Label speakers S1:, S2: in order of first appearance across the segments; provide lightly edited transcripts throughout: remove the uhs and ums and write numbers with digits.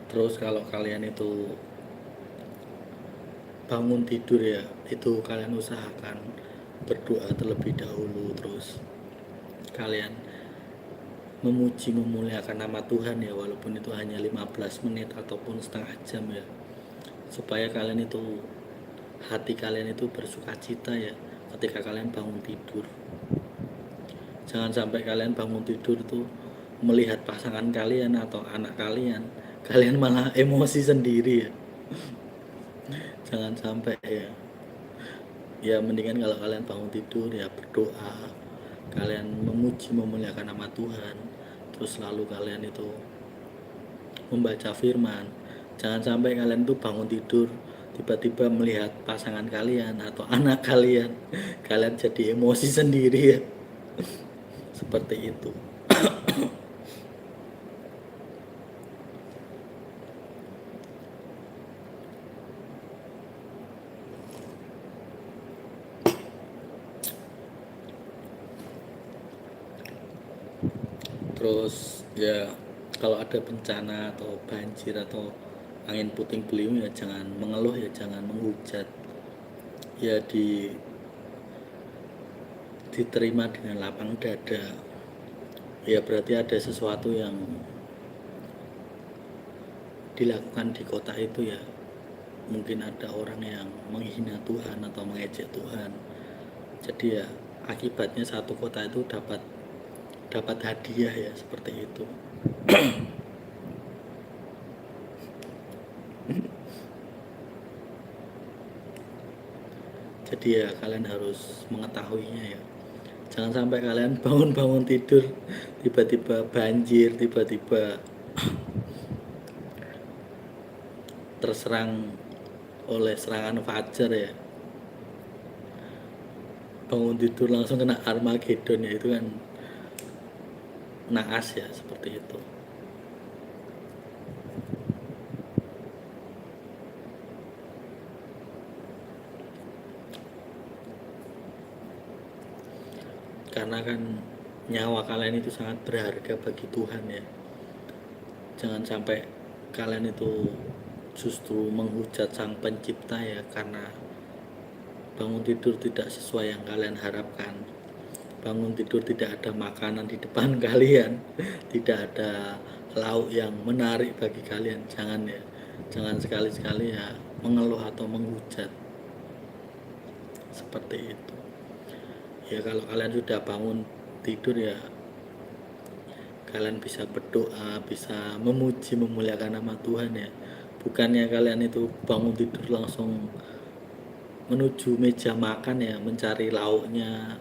S1: Terus kalau kalian itu bangun tidur ya, itu kalian usahakan berdoa terlebih dahulu. Terus kalian memuji memuliakan nama Tuhan ya, walaupun itu hanya 15 menit ataupun setengah jam ya, supaya kalian itu, hati kalian itu bersuka cita ya ketika kalian bangun tidur. Jangan sampai kalian bangun tidur tuh melihat pasangan kalian atau anak kalian, kalian malah emosi sendiri ya. Jangan sampai ya. Ya mendingan kalau kalian bangun tidur ya berdoa, kalian memuji memuliakan nama Tuhan, terus lalu kalian itu membaca firman. Jangan sampai kalian tuh bangun tidur tiba-tiba melihat pasangan kalian atau anak kalian, kalian jadi emosi sendiri ya. Seperti itu. Terus ya kalau ada bencana atau banjir atau angin puting beliung ya jangan mengeluh ya, jangan menghujat. Ya diterima dengan lapang dada. Ya berarti ada sesuatu yang dilakukan di kota itu ya. Mungkin ada orang yang menghina Tuhan atau mengejek Tuhan. Jadi ya akibatnya satu kota itu dapat dapat hadiah ya, seperti itu. Jadi ya kalian harus mengetahuinya ya. Jangan sampai kalian bangun-bangun tidur tiba-tiba banjir, tiba-tiba terserang oleh serangan fajar ya. Bangun tidur langsung kena Armageddon ya, itu kan naas ya, seperti itu. Karena kan nyawa kalian itu sangat berharga bagi Tuhan ya. Jangan sampai kalian itu justru menghujat sang pencipta ya, karena bangun tidur tidak sesuai yang kalian harapkan. Bangun tidur tidak ada makanan di depan kalian, tidak ada lauk yang menarik bagi kalian. Jangan ya, jangan sekali-sekali ya mengeluh atau menghujat seperti itu. Ya kalau kalian sudah bangun tidur ya kalian bisa berdoa, bisa memuji memuliakan nama Tuhan ya. Bukannya kalian itu bangun tidur langsung menuju meja makan ya, mencari lauknya,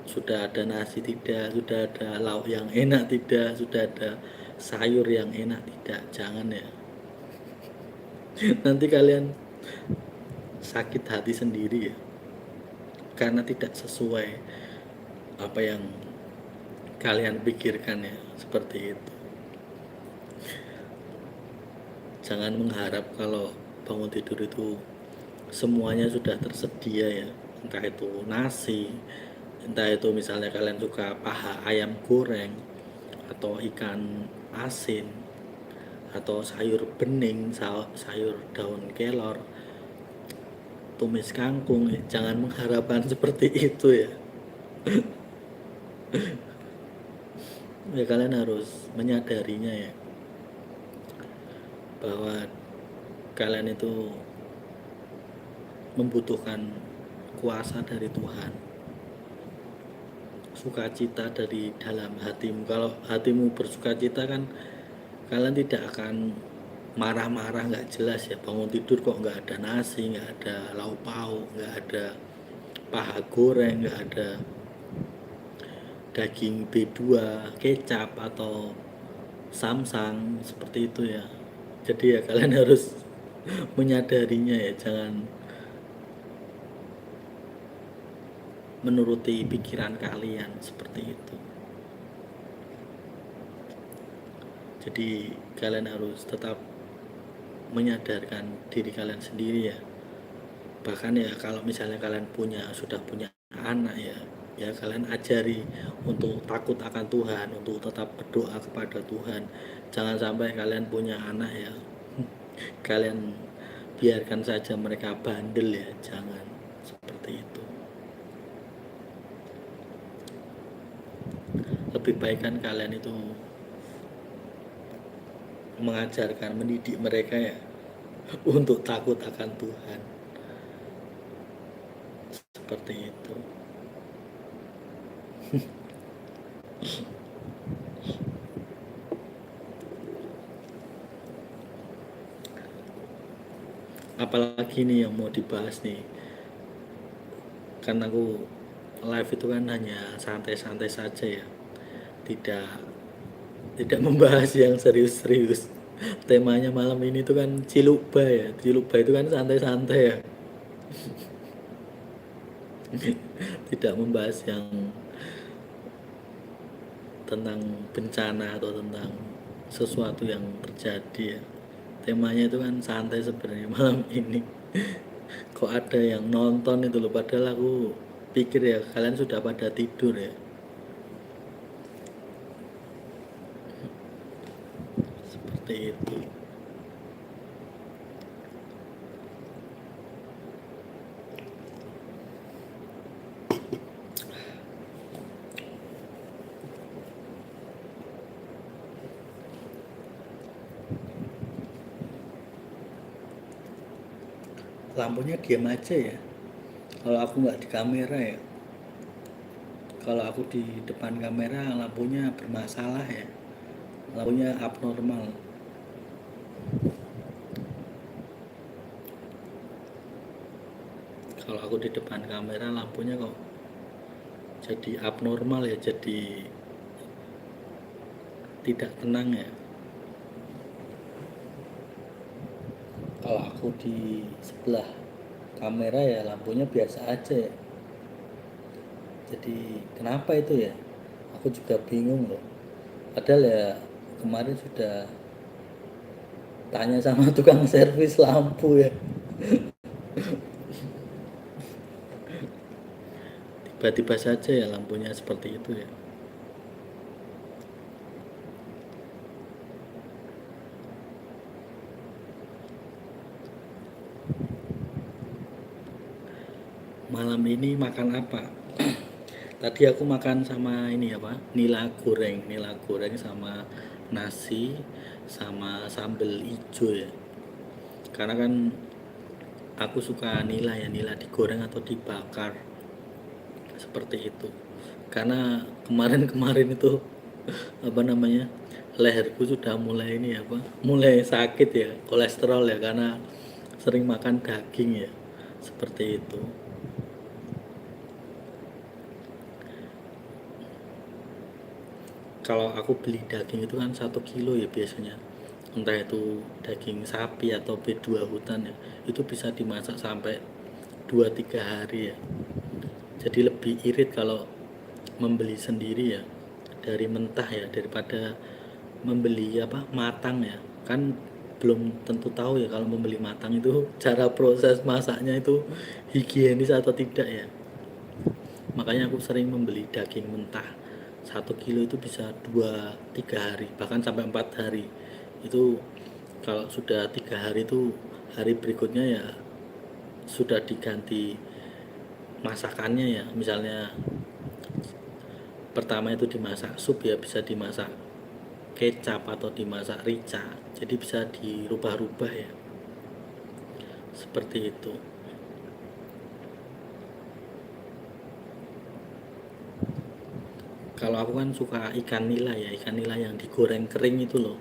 S1: sudah ada nasi tidak, sudah ada lauk yang enak tidak, sudah ada sayur yang enak tidak. Jangan ya. Nanti kalian sakit hati sendiri ya, karena tidak sesuai apa yang kalian pikirkan ya, seperti itu. Jangan mengharap kalau bangun tidur itu semuanya sudah tersedia ya, entah itu nasi, entah itu misalnya kalian suka paha ayam goreng atau ikan asin atau sayur bening, sayur daun kelor, tumis kangkung ya. Jangan mengharapkan seperti itu ya. Ya kalian harus menyadarinya ya, bahwa kalian itu membutuhkan kuasa dari Tuhan, sukacita dari dalam hatimu. Kalau hatimu bersukacita kan kalian tidak akan marah-marah nggak jelas ya. Bangun tidur kok nggak ada nasi, nggak ada lauk pauk, nggak ada paha goreng, nggak ada daging B2 kecap atau samsang, seperti itu ya. Jadi ya kalian harus menyadarinya ya, jangan menuruti pikiran kalian seperti itu. Jadi kalian harus tetap menyadarkan diri kalian sendiri ya. Bahkan ya kalau misalnya kalian sudah punya anak ya, ya kalian ajari untuk takut akan Tuhan, untuk tetap berdoa kepada Tuhan. Jangan sampai kalian punya anak ya Kalian biarkan saja mereka bandel ya, jangan seperti itu. Lebih baik kan kalian itu mengajarkan, mendidik mereka ya untuk takut akan Tuhan, seperti itu. Apalagi nih yang mau dibahas nih, kan aku live itu kan hanya santai-santai saja ya, tidak tidak membahas yang serius-serius. Temanya malam ini tuh kan Cilukba ya, Cilukba itu kan santai-santai ya, tidak membahas yang tentang bencana atau tentang sesuatu yang terjadi ya. Temanya itu kan santai sebenarnya malam ini. Kok ada yang nonton itu loh, padahal aku pikir ya kalian sudah pada tidur ya, seperti itu. Lampunya diam aja ya, kalau aku nggak di kamera ya. Kalau aku di depan kamera lampunya bermasalah ya, lampunya abnormal. Kalau aku di depan kamera lampunya kok jadi abnormal ya, jadi tidak tenang ya. Kalau aku di sebelah kamera ya lampunya biasa aja ya. Jadi kenapa itu ya, aku juga bingung loh. Padahal ya kemarin sudah tanya sama tukang servis lampu ya, tiba-tiba saja ya lampunya seperti itu ya. Malam ini makan apa? Tadi aku makan sama ini apa? Nila goreng sama nasi sama sambal hijau ya. Karena kan aku suka nila ya, nila digoreng atau dibakar seperti itu. Karena kemarin-kemarin itu apa namanya? Leherku sudah mulai ini apa? Mulai sakit ya, kolesterol ya karena sering makan daging ya. Seperti itu. Kalau aku beli daging itu kan 1 kilo ya biasanya, entah itu daging sapi atau B2 hutan ya, itu bisa dimasak sampai 2-3 hari ya. Jadi lebih irit kalau membeli sendiri ya, dari mentah ya, daripada membeli apa matang ya. Kan belum tentu tahu ya kalau membeli matang itu cara proses masaknya itu higienis atau tidak ya. Makanya aku sering membeli daging mentah. 1 kilo itu bisa 2-3 hari, bahkan sampai 4 hari. Itu kalau sudah 3 hari itu hari berikutnya ya sudah diganti masakannya ya. Misalnya pertama itu dimasak sup ya, bisa dimasak kecap atau dimasak rica. Jadi bisa dirubah-rubah ya. Seperti itu. Kalau aku kan suka ikan nila ya, ikan nila yang digoreng kering itu loh.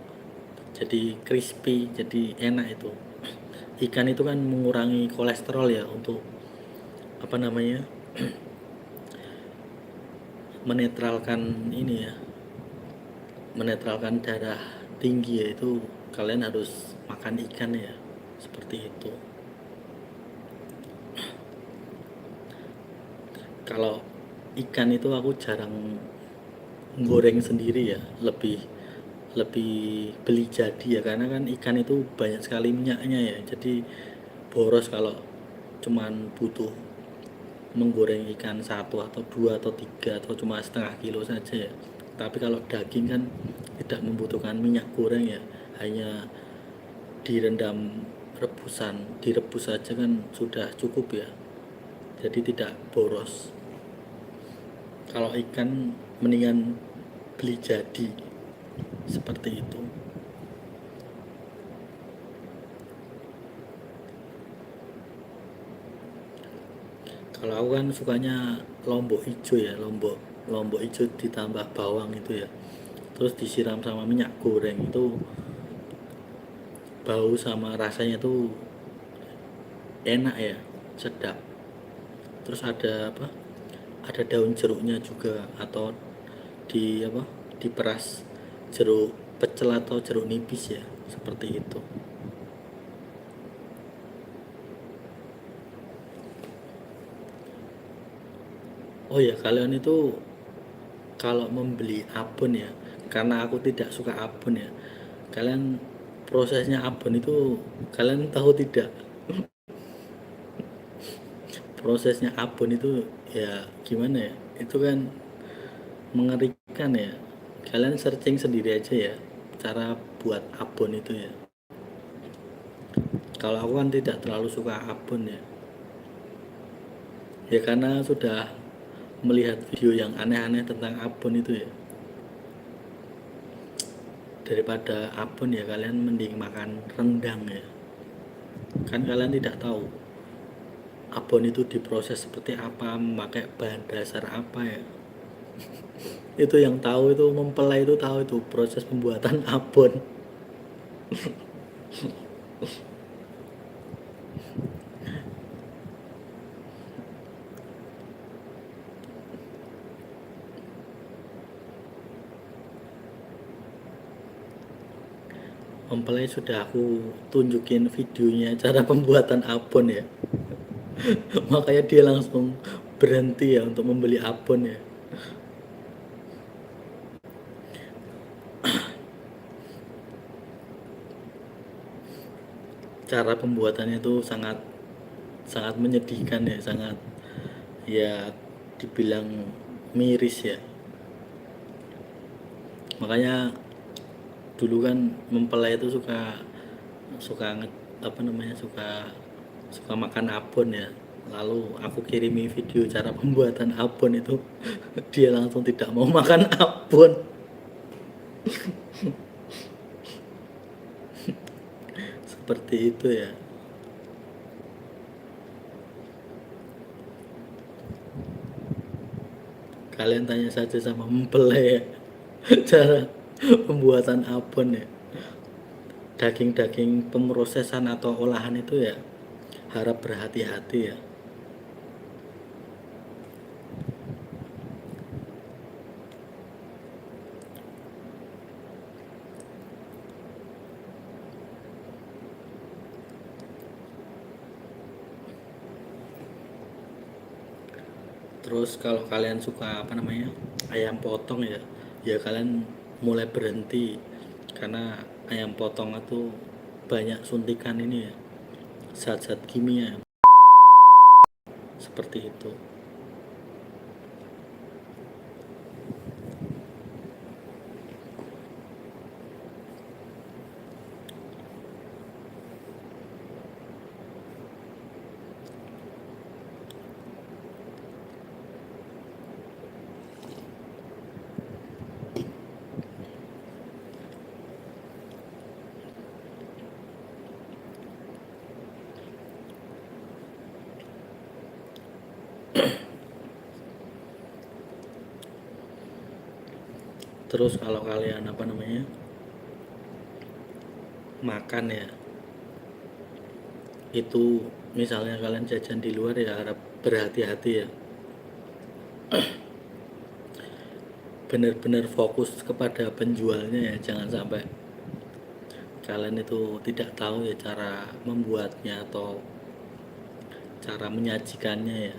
S1: Jadi crispy, jadi enak itu. Ikan itu kan mengurangi kolesterol ya, untuk apa namanya? Menetralkan ini ya, menetralkan darah tinggi ya, itu kalian harus makan ikan ya. Seperti itu. Kalau ikan itu aku jarang goreng sendiri ya, lebih lebih beli jadi ya, karena kan ikan itu banyak sekali minyaknya ya, jadi boros kalau cuman butuh menggoreng ikan 1 atau 2 atau 3 atau cuma setengah kilo saja ya. Tapi kalau daging kan tidak membutuhkan minyak goreng ya, hanya direndam direbus saja kan sudah cukup ya, jadi tidak boros. Kalau ikan mendingan beli jadi, seperti itu. Kalau aku kan sukanya lombok hijau ya, lombok hijau ditambah bawang itu ya, terus disiram sama minyak goreng, itu bau sama rasanya tuh enak ya, sedap. Terus ada apa, ada daun jeruknya juga, atau di apa, diperas jeruk pecel atau jeruk nipis ya, seperti itu. Oh ya, kalian itu kalau membeli abon ya, karena aku tidak suka abon ya, kalian prosesnya abon itu kalian tahu tidak? Prosesnya abon itu ya gimana ya, itu kan mengerikan ya. Kalian searching sendiri aja ya cara buat abon itu ya. Kalau aku kan tidak terlalu suka abon ya, ya karena sudah melihat video yang aneh-aneh tentang abon itu ya. Daripada abon ya kalian mending makan rendang ya, kan kalian tidak tahu abon itu diproses seperti apa, memakai bahan dasar apa ya. Itu yang tahu, itu mempelai itu tahu itu proses pembuatan abon. Mempelai sudah aku tunjukin videonya cara pembuatan abon ya. Makanya dia langsung berhenti ya untuk membeli abon ya. Cara pembuatannya itu sangat sangat menyedihkan ya, sangat ya dibilang miris ya. Makanya dulu kan mempelai itu suka suka apa namanya, suka suka makan abon ya, lalu aku kirimi video cara pembuatan abon itu dia langsung tidak mau makan abon. Seperti itu ya. Kalian tanya saja sama mempelai ya, cara pembuatan abon ya. Daging-daging pemrosesan atau olahan itu ya harap berhati-hati ya. Terus kalau kalian suka apa namanya, ayam potong ya, ya kalian mulai berhenti, karena ayam potong itu banyak suntikan ini ya, zat-zat kimia, seperti itu. Terus kalau kalian apa namanya, makan ya, itu misalnya kalian jajan di luar ya harap berhati-hati ya. Benar-benar fokus kepada penjualnya ya, jangan sampai kalian itu tidak tahu ya cara membuatnya atau cara menyajikannya ya.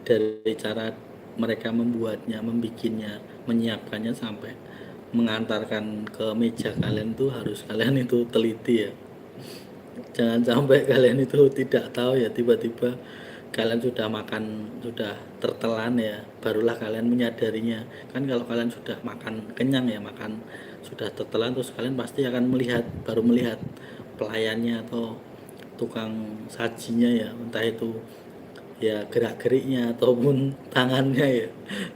S1: Dari cara mereka membuatnya, membikinnya, menyiapkannya sampai mengantarkan ke meja kalian tuh harus kalian itu teliti ya. Jangan sampai kalian itu tidak tahu ya, tiba-tiba kalian sudah makan, sudah tertelan ya, barulah kalian menyadarinya. Kan kalau kalian sudah makan kenyang ya, makan sudah tertelan, terus kalian pasti akan melihat, baru melihat, pelayannya atau tukang sajinya ya, entah itu ya gerak-geriknya ataupun tangannya ya,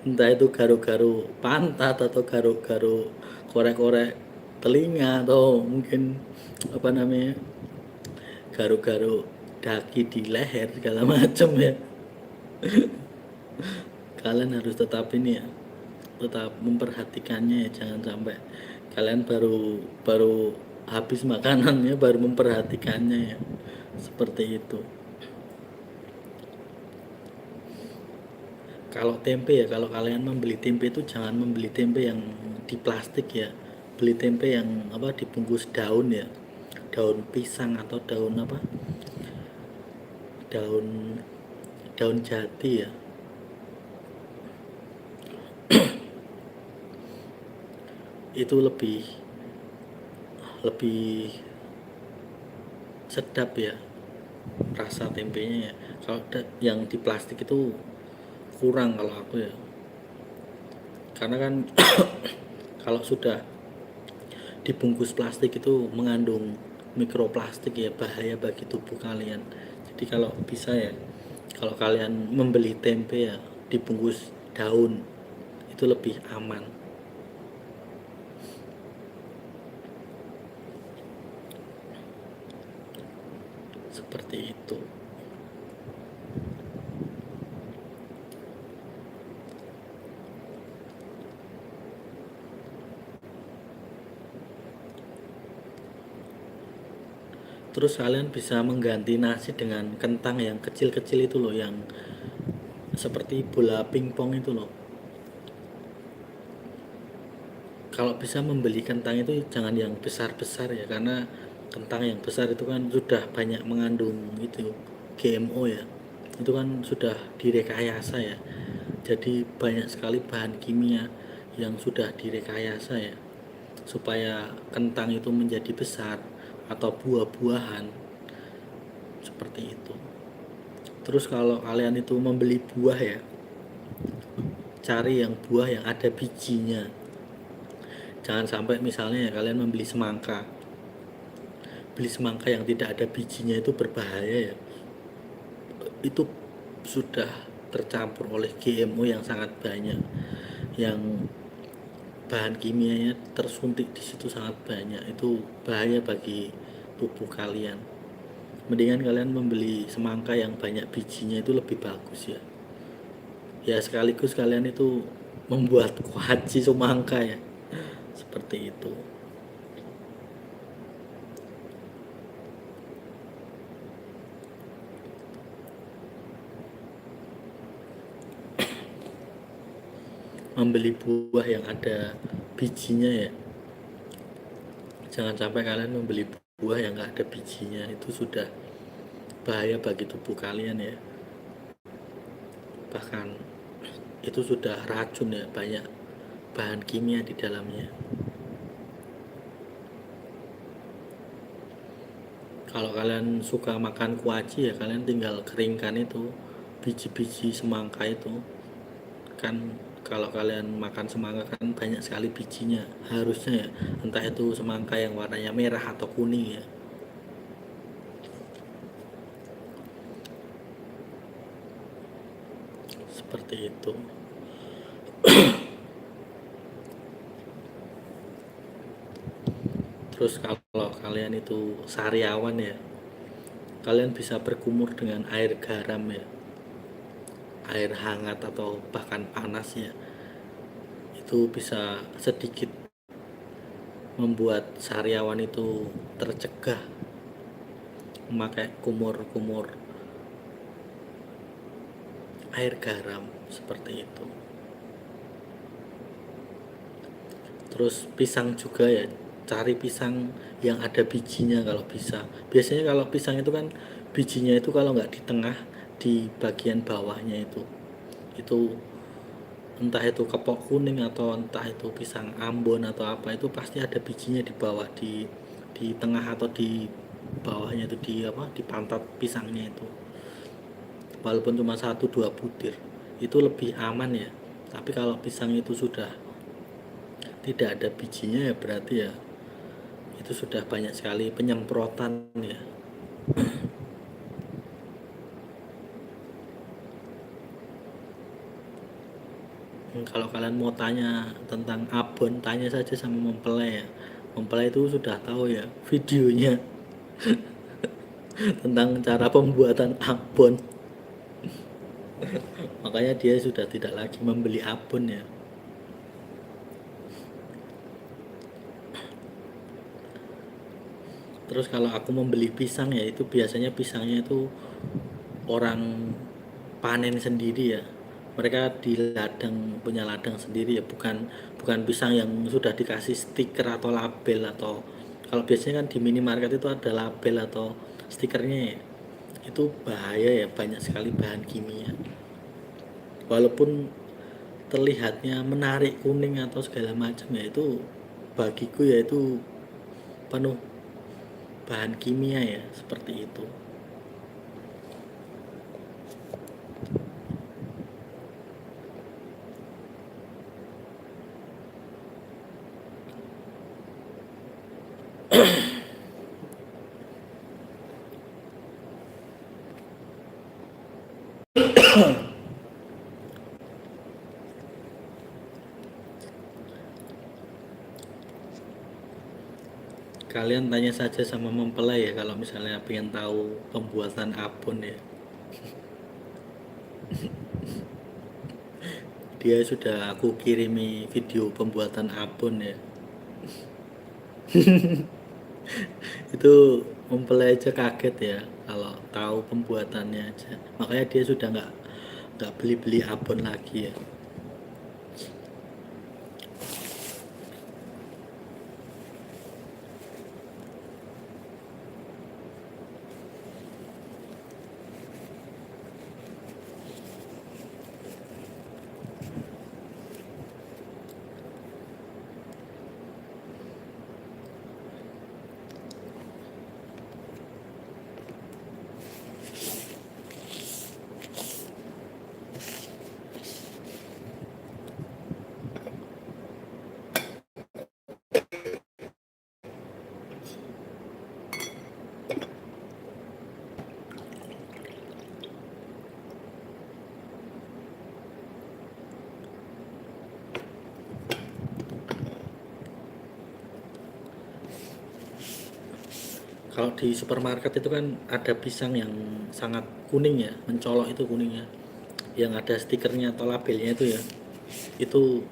S1: entah itu garuk-garuk pantat atau garuk-garuk korek-korek telinga atau mungkin apa namanya garuk-garuk daki di leher segala macam ya. Kalian harus tetap ini ya, tetap memperhatikannya ya, jangan sampai kalian baru baru habis makanannya baru memperhatikannya ya, seperti itu. Kalau tempe ya, kalau kalian membeli tempe itu jangan membeli tempe yang di plastik ya, beli tempe yang apa dibungkus daun ya, daun pisang atau daun apa, daun daun jati ya. Itu lebih lebih sedap ya rasa tempenya ya. Kalau yang di plastik itu kurang kalau aku ya, karena kan kalau sudah dibungkus plastik itu mengandung mikroplastik ya, bahaya bagi tubuh kalian. Jadi kalau bisa ya, kalau kalian membeli tempe ya dibungkus daun, itu lebih aman. Seperti itu. Terus kalian bisa mengganti nasi dengan kentang yang kecil-kecil itu loh, yang seperti bola pingpong itu loh. Kalau bisa membeli kentang itu jangan yang besar-besar ya, karena kentang yang besar itu kan sudah banyak mengandung itu GMO ya. Itu kan sudah direkayasa ya. Jadi banyak sekali bahan kimia yang sudah direkayasa ya, supaya kentang itu menjadi besar atau buah-buahan seperti itu. Terus kalau kalian itu membeli buah ya, cari yang buah yang ada bijinya. Jangan sampai misalnya ya kalian membeli semangka, beli semangka yang tidak ada bijinya, itu berbahaya ya. Itu sudah tercampur oleh GMO yang sangat banyak, yang bahan kimianya tersuntik di situ sangat banyak. Itu bahaya bagi tubuh kalian. Mendingan kalian membeli semangka yang banyak bijinya, itu lebih bagus ya. Ya sekaligus kalian itu membuat kuaci semangka ya, seperti itu. Membeli buah yang ada bijinya ya, jangan sampai kalian membeli buah yang nggak ada bijinya, itu sudah bahaya bagi tubuh kalian ya. Bahkan itu sudah racun ya, banyak bahan kimia di dalamnya. Kalau kalian suka makan kuaci ya kalian tinggal keringkan itu biji-biji semangka itu kan. Kalau kalian makan semangka kan banyak sekali bijinya harusnya ya, entah itu semangka yang warnanya merah atau kuning ya, seperti itu. Terus kalau kalian itu sariawan ya, kalian bisa berkumur dengan air garam ya, air hangat atau bahkan panas ya. Itu bisa sedikit membuat sariawan itu tercegah memakai kumur-kumur air garam seperti itu. Terus pisang juga ya, cari pisang yang ada bijinya kalau bisa. Biasanya kalau pisang itu kan bijinya itu kalau nggak di tengah, di bagian bawahnya itu entah itu kepok kuning atau entah itu pisang Ambon atau apa, itu pasti ada bijinya di bawah, di tengah atau di bawahnya itu, di apa, di pantat pisangnya itu. Walaupun cuma 1-2 butir itu lebih aman ya. Tapi kalau pisang itu sudah tidak ada bijinya ya berarti ya itu itu sudah banyak sekali penyemprotan ya. Kalau kalian mau tanya tentang abon, tanya saja sama mempelai ya. Mempelai itu sudah tahu ya videonya tentang cara pembuatan abon. Makanya dia sudah tidak lagi membeli abon ya. Terus kalau aku membeli pisang ya, itu biasanya pisangnya itu orang panen sendiri ya. Mereka di ladang, punya ladang sendiri ya, bukan bukan pisang yang sudah dikasih stiker atau label. Atau kalau biasanya kan di minimarket itu ada label atau stikernya ya. Itu bahaya ya, banyak sekali bahan kimia. Walaupun terlihatnya menarik, kuning atau segala macam ya, itu bagiku ya itu penuh bahan kimia ya, seperti itu. Kalian tanya saja sama mempelai ya kalau misalnya pengen tahu pembuatan abon ya. Dia sudah aku kirimi video pembuatan abon ya. Itu mempelai aja kaget ya kalau tahu pembuatannya aja. Makanya dia sudah nggak beli-beli abon lagi ya. Kalau di supermarket itu kan ada pisang yang sangat kuning ya, mencolok itu kuningnya, yang ada stikernya atau labelnya itu ya, itu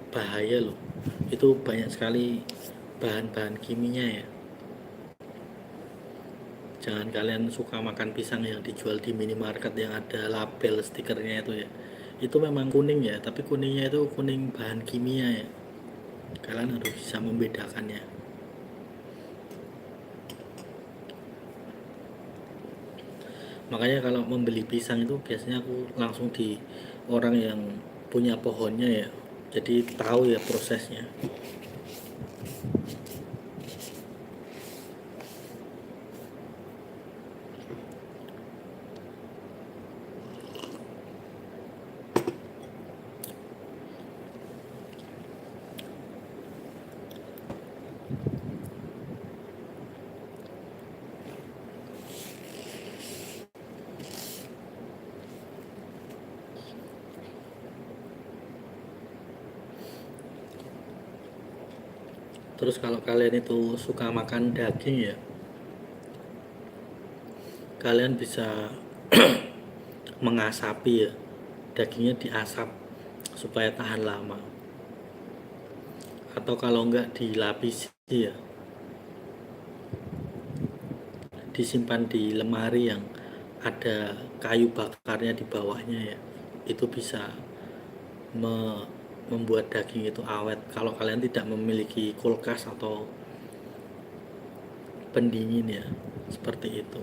S1: bahaya loh. Itu banyak sekali bahan-bahan kimia ya. Jangan kalian suka makan pisang yang dijual di minimarket yang ada label stikernya itu ya. Itu memang kuning ya, tapi kuningnya itu kuning bahan kimia ya. Kalian harus bisa membedakannya. Makanya kalau membeli pisang itu biasanya aku langsung di orang yang punya pohonnya ya, jadi tahu ya prosesnya. Terus kalau kalian itu suka makan daging ya, kalian bisa mengasapi ya, dagingnya diasap supaya tahan lama. Atau kalau enggak dilapisi ya, disimpan di lemari yang ada kayu bakarnya di bawahnya ya. Itu bisa membuat daging itu awet kalau kalian tidak memiliki kulkas atau pendingin ya, seperti itu.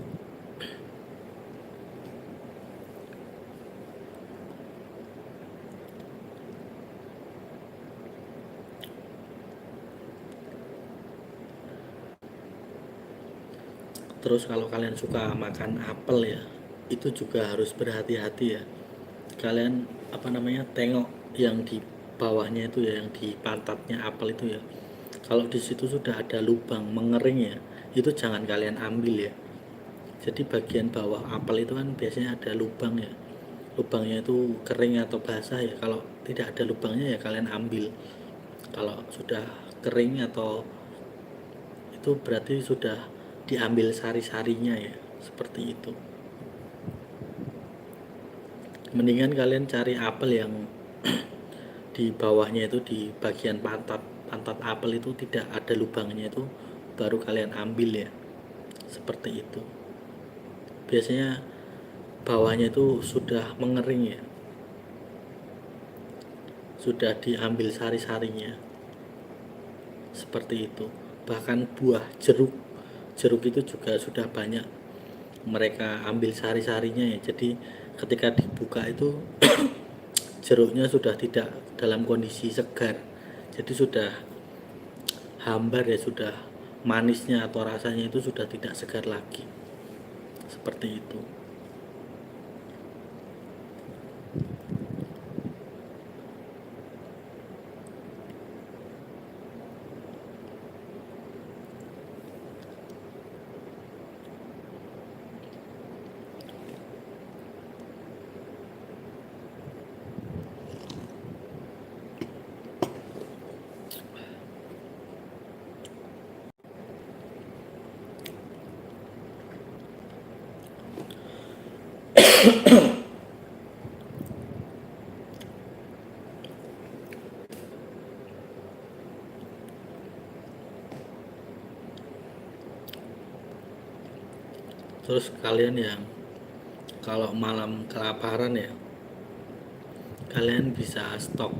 S1: Terus kalau kalian suka makan apel ya, itu juga harus berhati-hati ya. Kalian tengok yang di bawahnya itu ya, yang di pantatnya apel itu ya, Kalau di situ sudah ada lubang mengering ya, itu jangan kalian ambil ya. Jadi bagian bawah apel itu kan biasanya ada lubang ya, lubangnya itu kering atau basah ya. Kalau tidak ada lubangnya ya kalian ambil. Kalau sudah kering atau itu berarti sudah diambil sari-sarinya ya, seperti itu. Mendingan kalian cari apel yang di bawahnya itu, di bagian pantat pantat apel itu tidak ada lubangnya, itu baru kalian ambil ya, seperti itu. Biasanya bawahnya itu sudah mengering ya, sudah diambil sari-sarinya, seperti itu. Bahkan buah jeruk, jeruk itu juga sudah banyak mereka ambil sari-sarinya ya. Jadi ketika dibuka itu jeruknya sudah tidak dalam kondisi segar, jadi sudah hambar ya, sudah manisnya atau rasanya itu sudah tidak segar lagi, seperti itu. Terus kalian yang kalau malam kelaparan ya, kalian bisa stok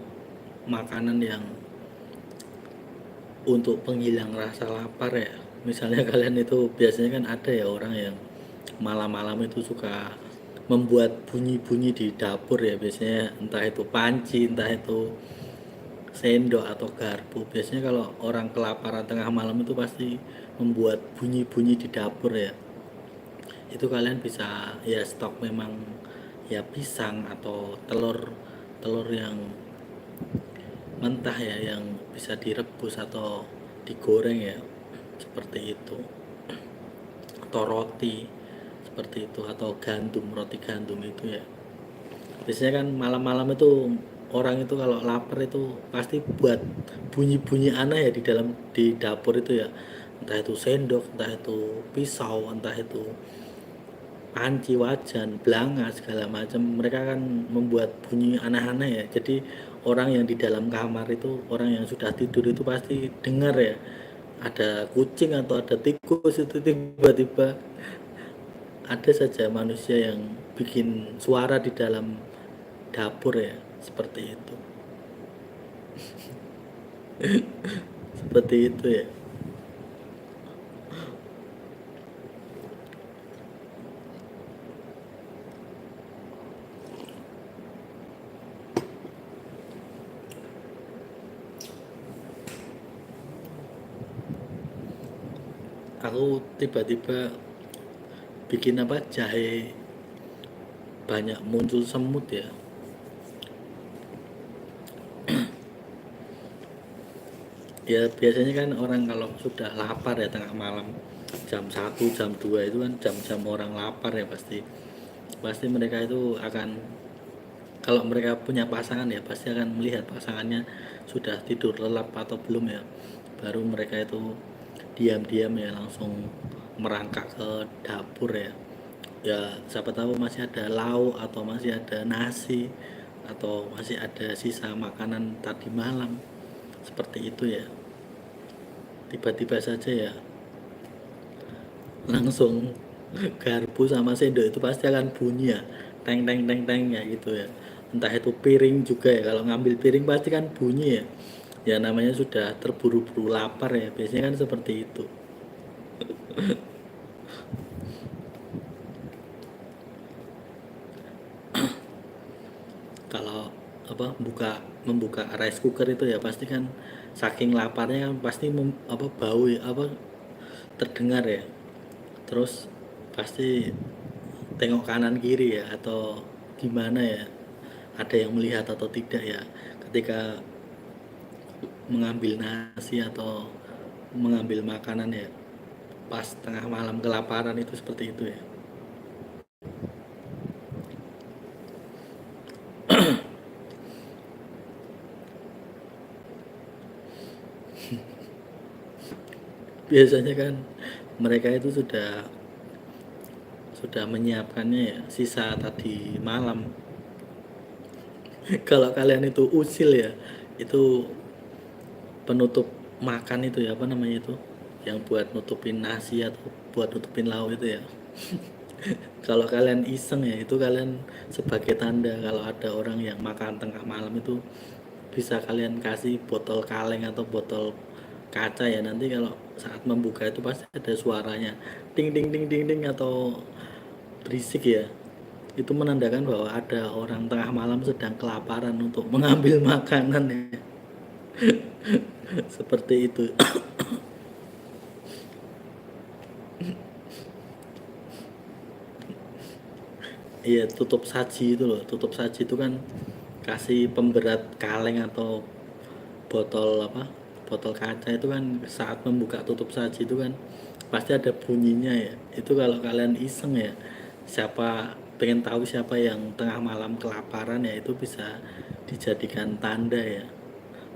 S1: makanan yang untuk penghilang rasa lapar ya. Misalnya kalian itu biasanya kan ada ya orang yang malam-malam itu suka membuat bunyi-bunyi di dapur ya, biasanya entah itu panci, entah itu sendok atau garpu. Biasanya kalau orang kelaparan tengah malam itu pasti membuat bunyi-bunyi di dapur ya. Itu kalian bisa ya stok memang ya pisang atau telur, telur yang mentah ya, yang bisa direbus atau digoreng ya, seperti itu. Atau roti seperti itu, atau gandum, roti gandum itu ya. Biasanya kan malam-malam itu orang itu kalau lapar itu pasti buat bunyi-bunyi aneh ya di dalam, di dapur itu ya, entah itu sendok, entah itu pisau, entah itu panci, wajan, belanga, segala macam. Mereka kan membuat bunyi aneh-aneh ya. Jadi orang yang di dalam kamar itu, orang yang sudah tidur itu pasti dengar ya, ada kucing atau ada tikus itu tiba-tiba ada saja manusia yang bikin suara di dalam dapur ya, seperti itu. Seperti itu ya. Aku tiba-tiba bikin apa, jahe banyak muncul semut ya. Ya biasanya kan orang kalau sudah lapar ya tengah malam, jam 1 jam 2 itu kan jam-jam orang lapar ya, pasti pasti mereka itu akan, kalau mereka punya pasangan ya pasti akan melihat pasangannya sudah tidur lelap atau belum ya, baru mereka itu diam-diam ya langsung merangkak ke dapur ya. Ya siapa tahu masih ada lauk atau masih ada nasi atau masih ada sisa makanan tadi malam, seperti itu ya. Tiba-tiba saja ya langsung garpu sama sendok itu pasti akan bunyi ya, teng teng teng teng ya gitu ya. Entah itu piring juga ya, kalau ngambil piring pasti kan bunyi ya. Ya namanya sudah terburu-buru lapar ya, biasanya kan seperti itu. Kalau apa, membuka rice cooker itu ya pasti kan saking laparnya kan pasti apa, bau ya, apa, terdengar ya. Terus pasti tengok kanan kiri ya, atau gimana ya, ada yang melihat atau tidak ya, ketika mengambil nasi atau mengambil makanan ya pas tengah malam kelaparan itu seperti itu ya. Biasanya kan mereka itu sudah menyiapkannya ya sisa tadi malam. Kalau kalian itu usil ya, itu penutup makan itu ya, apa namanya itu, yang buat nutupin nasi atau buat nutupin lauk itu ya. Kalau kalian iseng ya, itu kalian sebagai tanda kalau ada orang yang makan tengah malam itu bisa kalian kasih botol kaleng atau botol kaca ya, nanti kalau saat membuka itu pasti ada suaranya ding ding ding ding ding atau berisik ya. Itu menandakan bahwa ada orang tengah malam sedang kelaparan untuk mengambil makanan ya. Seperti itu. Iya, tutup saji itu loh. Tutup saji itu kan kasih pemberat kaleng atau botol apa? Botol kaca itu kan saat membuka tutup saji itu kan pasti ada bunyinya ya. Itu kalau kalian iseng ya, siapa pengen tahu siapa yang tengah malam kelaparan ya, itu bisa dijadikan tanda ya.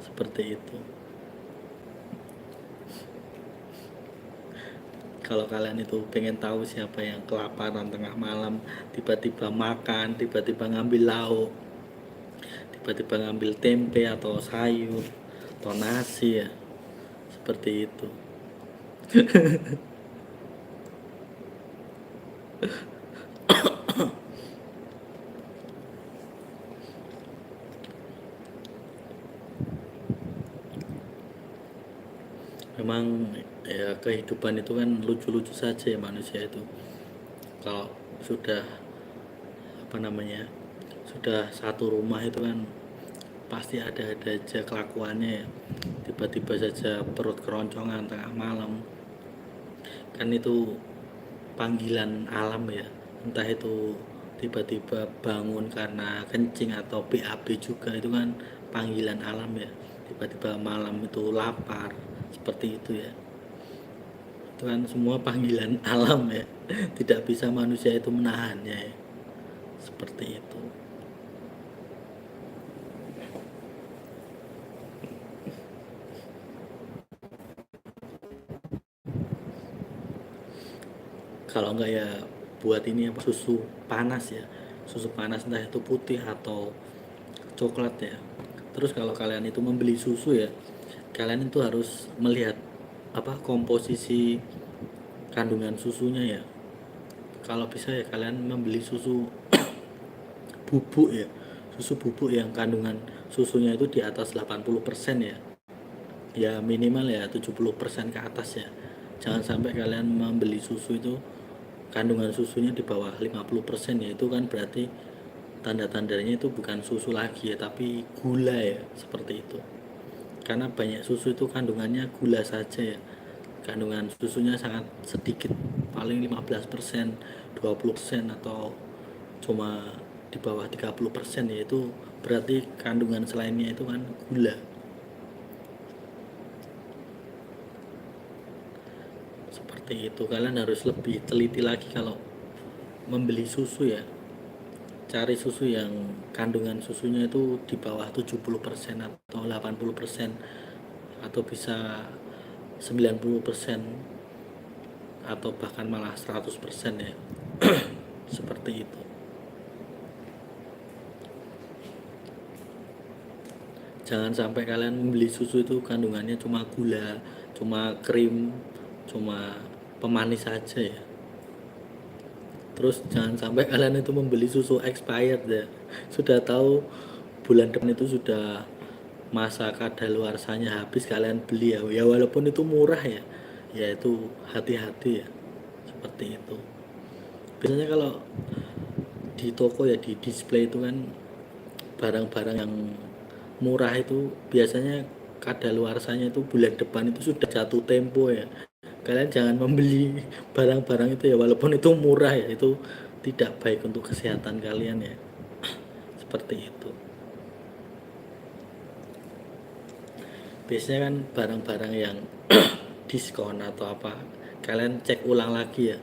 S1: Seperti itu. Kalau kalian itu pengen tahu siapa yang kelaparan tengah malam, tiba-tiba makan, tiba-tiba ngambil lauk, tiba-tiba ngambil tempe atau sayur atau nasi ya, seperti itu. Memang ya kehidupan itu kan lucu-lucu saja ya manusia itu. Kalau sudah apa namanya, sudah satu rumah itu kan pasti ada aja kelakuannya ya. Tiba-tiba saja perut keroncongan tengah malam, kan itu panggilan alam ya, entah itu tiba-tiba bangun karena kencing atau BAB juga, itu kan panggilan alam ya. Tiba-tiba malam itu lapar, seperti itu ya. Itu kan semua panggilan alam ya, tidak bisa manusia itu menahannya ya. Seperti itu. Kalau enggak ya buat ini apa, susu panas ya, susu panas entah itu putih atau coklat ya. Terus kalau kalian itu membeli susu ya, kalian itu harus melihat apa komposisi kandungan susunya ya. Kalau bisa ya kalian membeli susu bubuk ya, susu bubuk yang kandungan susunya itu di atas 80% ya, ya minimal ya 70% ke atas ya. Jangan sampai kalian membeli susu itu kandungan susunya di bawah 50% ya, itu kan berarti tanda-tandanya itu bukan susu lagi ya, tapi gula ya, seperti itu. Karena banyak susu itu kandungannya gula saja ya, kandungan susunya sangat sedikit, paling 15%, 20% atau cuma di bawah 30% ya, itu berarti kandungan selainnya itu kan gula. Seperti itu, kalian harus lebih teliti lagi kalau membeli susu ya. Cari susu yang kandungan susunya itu di bawah 70% atau 80% atau bisa 90% atau bahkan malah 100% ya. Seperti itu. Jangan sampai kalian membeli susu itu kandungannya cuma gula, cuma krim, cuma pemanis saja ya. Terus jangan sampai kalian itu membeli susu expired ya. Sudah tahu bulan depan itu sudah masa kadaluarsanya habis, kalian beli ya. Ya walaupun itu murah ya. Ya itu hati-hati ya. Seperti itu. Biasanya kalau di toko ya, di display itu kan barang-barang yang murah itu biasanya kadaluarsanya itu bulan depan, itu sudah jatuh tempo ya. Kalian jangan membeli barang-barang itu ya, walaupun itu murah ya, itu tidak baik untuk kesehatan kalian ya. Seperti itu. biasanya kan barang-barang yang diskon atau apa, kalian cek ulang lagi ya,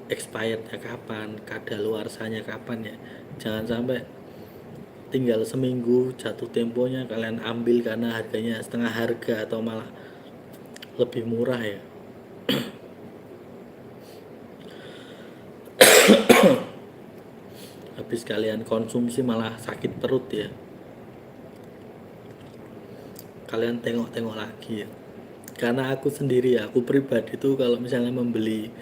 S1: expirednya kapan, kadaluarsanya kapan ya. Jangan sampai tinggal seminggu jatuh temponya kalian ambil karena harganya setengah harga atau malah lebih murah ya. Habis kalian konsumsi malah sakit perut ya. Kalian tengok-tengok lagi ya. Karena aku sendiri ya, aku pribadi tuh kalau misalnya membeli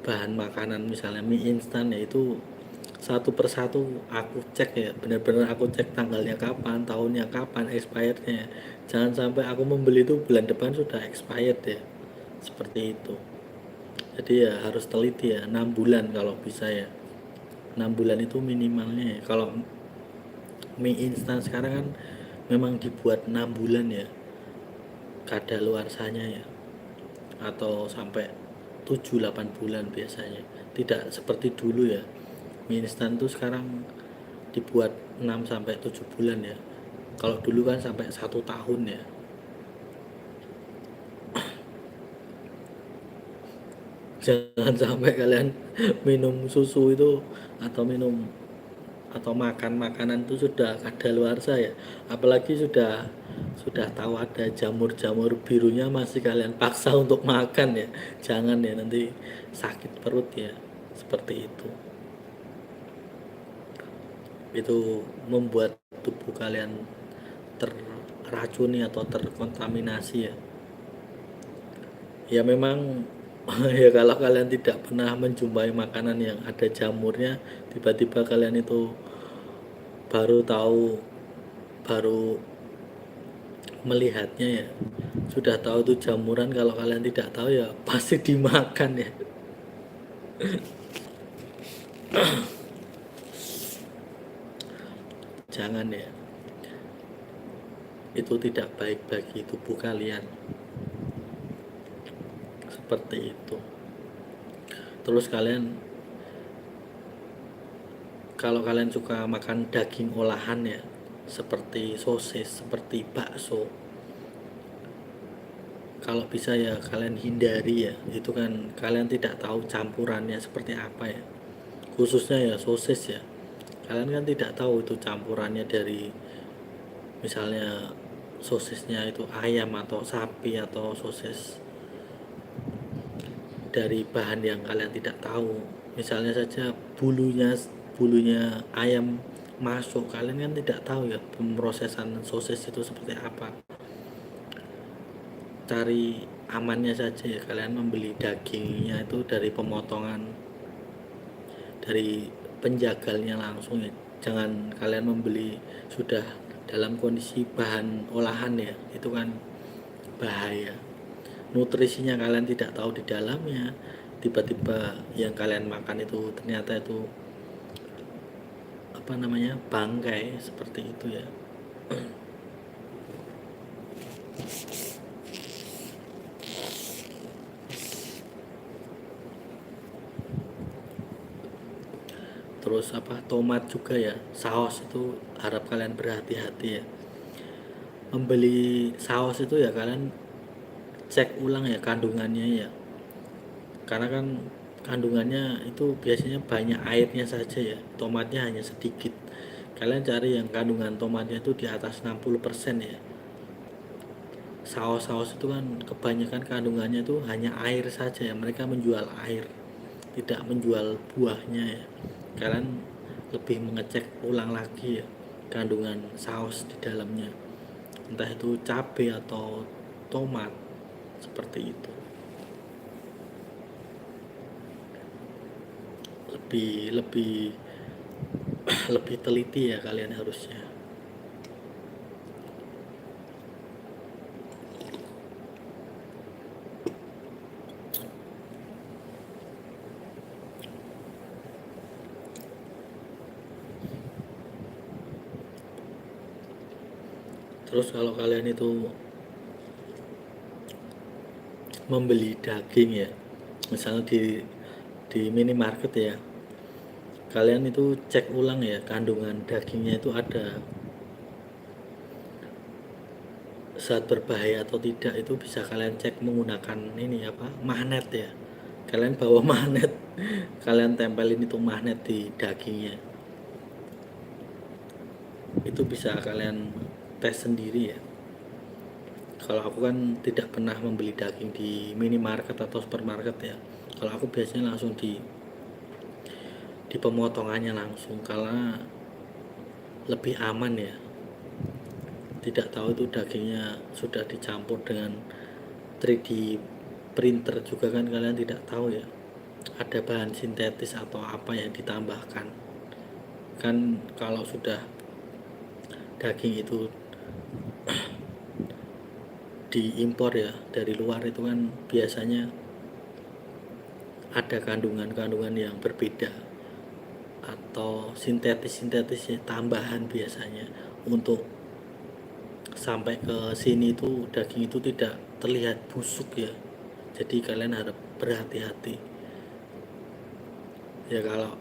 S1: bahan makanan misalnya mie instan ya, itu satu persatu aku cek ya, benar-benar aku cek tanggalnya kapan, tahunnya kapan, expirednya. Jangan sampai aku membeli itu bulan depan sudah expired ya, seperti itu. Jadi ya harus teliti ya, 6 bulan kalau bisa ya, 6 bulan itu minimalnya ya. Kalau mie instan sekarang kan memang dibuat 6 bulan ya kadaluarsanya ya, atau sampai 7-8 bulan biasanya. Tidak seperti dulu ya, mie instan tuh sekarang dibuat 6-7 bulan ya. Kalau dulu kan sampai 1 tahun ya. Jangan sampai kalian minum susu itu atau minum atau makan makanan itu sudah kadaluarsa ya. Apalagi sudah tahu ada jamur-jamur birunya masih kalian paksa untuk makan ya. Jangan ya, nanti sakit perut ya. Seperti itu. Itu membuat tubuh kalian terracuni atau terkontaminasi ya. Ya memang ya kalau kalian tidak pernah menjumpai makanan yang ada jamurnya, tiba-tiba kalian itu baru tahu, baru melihatnya ya, sudah tahu itu jamuran, kalau kalian tidak tahu ya pasti dimakan ya. Jangan ya, itu tidak baik bagi tubuh kalian, seperti itu. Terus kalau kalian suka makan daging olahan ya, seperti sosis, seperti bakso, kalau bisa ya kalian hindari ya. Itu kan kalian tidak tahu campurannya seperti apa ya, khususnya ya sosis ya. Kalian kan tidak tahu itu campurannya dari, misalnya sosisnya itu ayam atau sapi, atau sosis dari bahan yang kalian tidak tahu. Misalnya saja bulunya ayam masuk, kalian kan tidak tahu ya pemrosesan sosis itu seperti apa. Cari amannya saja ya, kalian membeli dagingnya itu dari pemotongan, dari penjagalnya langsung ya. Jangan kalian membeli sudah dalam kondisi bahan olahan ya, itu kan bahaya. Nutrisinya kalian tidak tahu di dalamnya, tiba-tiba yang kalian makan itu ternyata itu apa namanya, bangkai, seperti itu ya. Terus apa, tomat juga ya, saus itu harap kalian berhati-hati ya. Membeli saus itu ya kalian cek ulang ya kandungannya ya, karena kan kandungannya itu biasanya banyak airnya saja ya, tomatnya hanya sedikit. Kalian cari yang kandungan tomatnya itu di atas 60% ya. Saus-saus itu kan kebanyakan kandungannya itu hanya air saja ya, mereka menjual air, tidak menjual buahnya ya. Kalian lebih mengecek ulang lagi ya kandungan saus di dalamnya, entah itu cabai atau tomat, seperti itu. Lebih lebih teliti ya kalian harusnya. Terus kalau kalian itu membeli daging ya, misalnya di minimarket ya, kalian itu cek ulang ya kandungan dagingnya itu ada zat berbahaya atau tidak itu bisa kalian cek menggunakan ini apa, magnet ya. Kalian bawa magnet, kalian tempelin itu magnet di dagingnya, itu bisa kalian tes sendiri ya. Kalau aku kan tidak pernah membeli daging di minimarket atau supermarket ya. Kalau aku biasanya langsung di pemotongannya langsung, karena lebih aman ya. Tidak tahu itu dagingnya sudah dicampur dengan 3D printer juga kan, kalian tidak tahu ya. Ada bahan sintetis atau apa yang ditambahkan. Kan kalau sudah daging itu diimpor ya dari luar, itu kan biasanya ada kandungan-kandungan yang berbeda atau sintetis-sintetisnya tambahan biasanya, untuk sampai ke sini itu daging itu tidak terlihat busuk ya. Jadi kalian harus berhati-hati ya. Kalau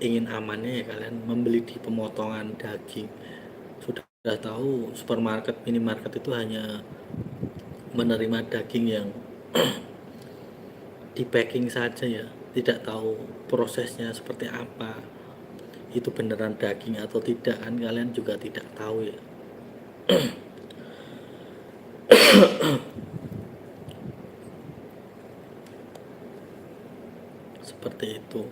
S1: ingin amannya ya kalian membeli di pemotongan daging. Sudah tahu supermarket, minimarket itu hanya menerima daging yang di packing saja ya, tidak tahu prosesnya seperti apa, itu beneran daging atau tidak kan kalian juga tidak tahu ya. Seperti itu.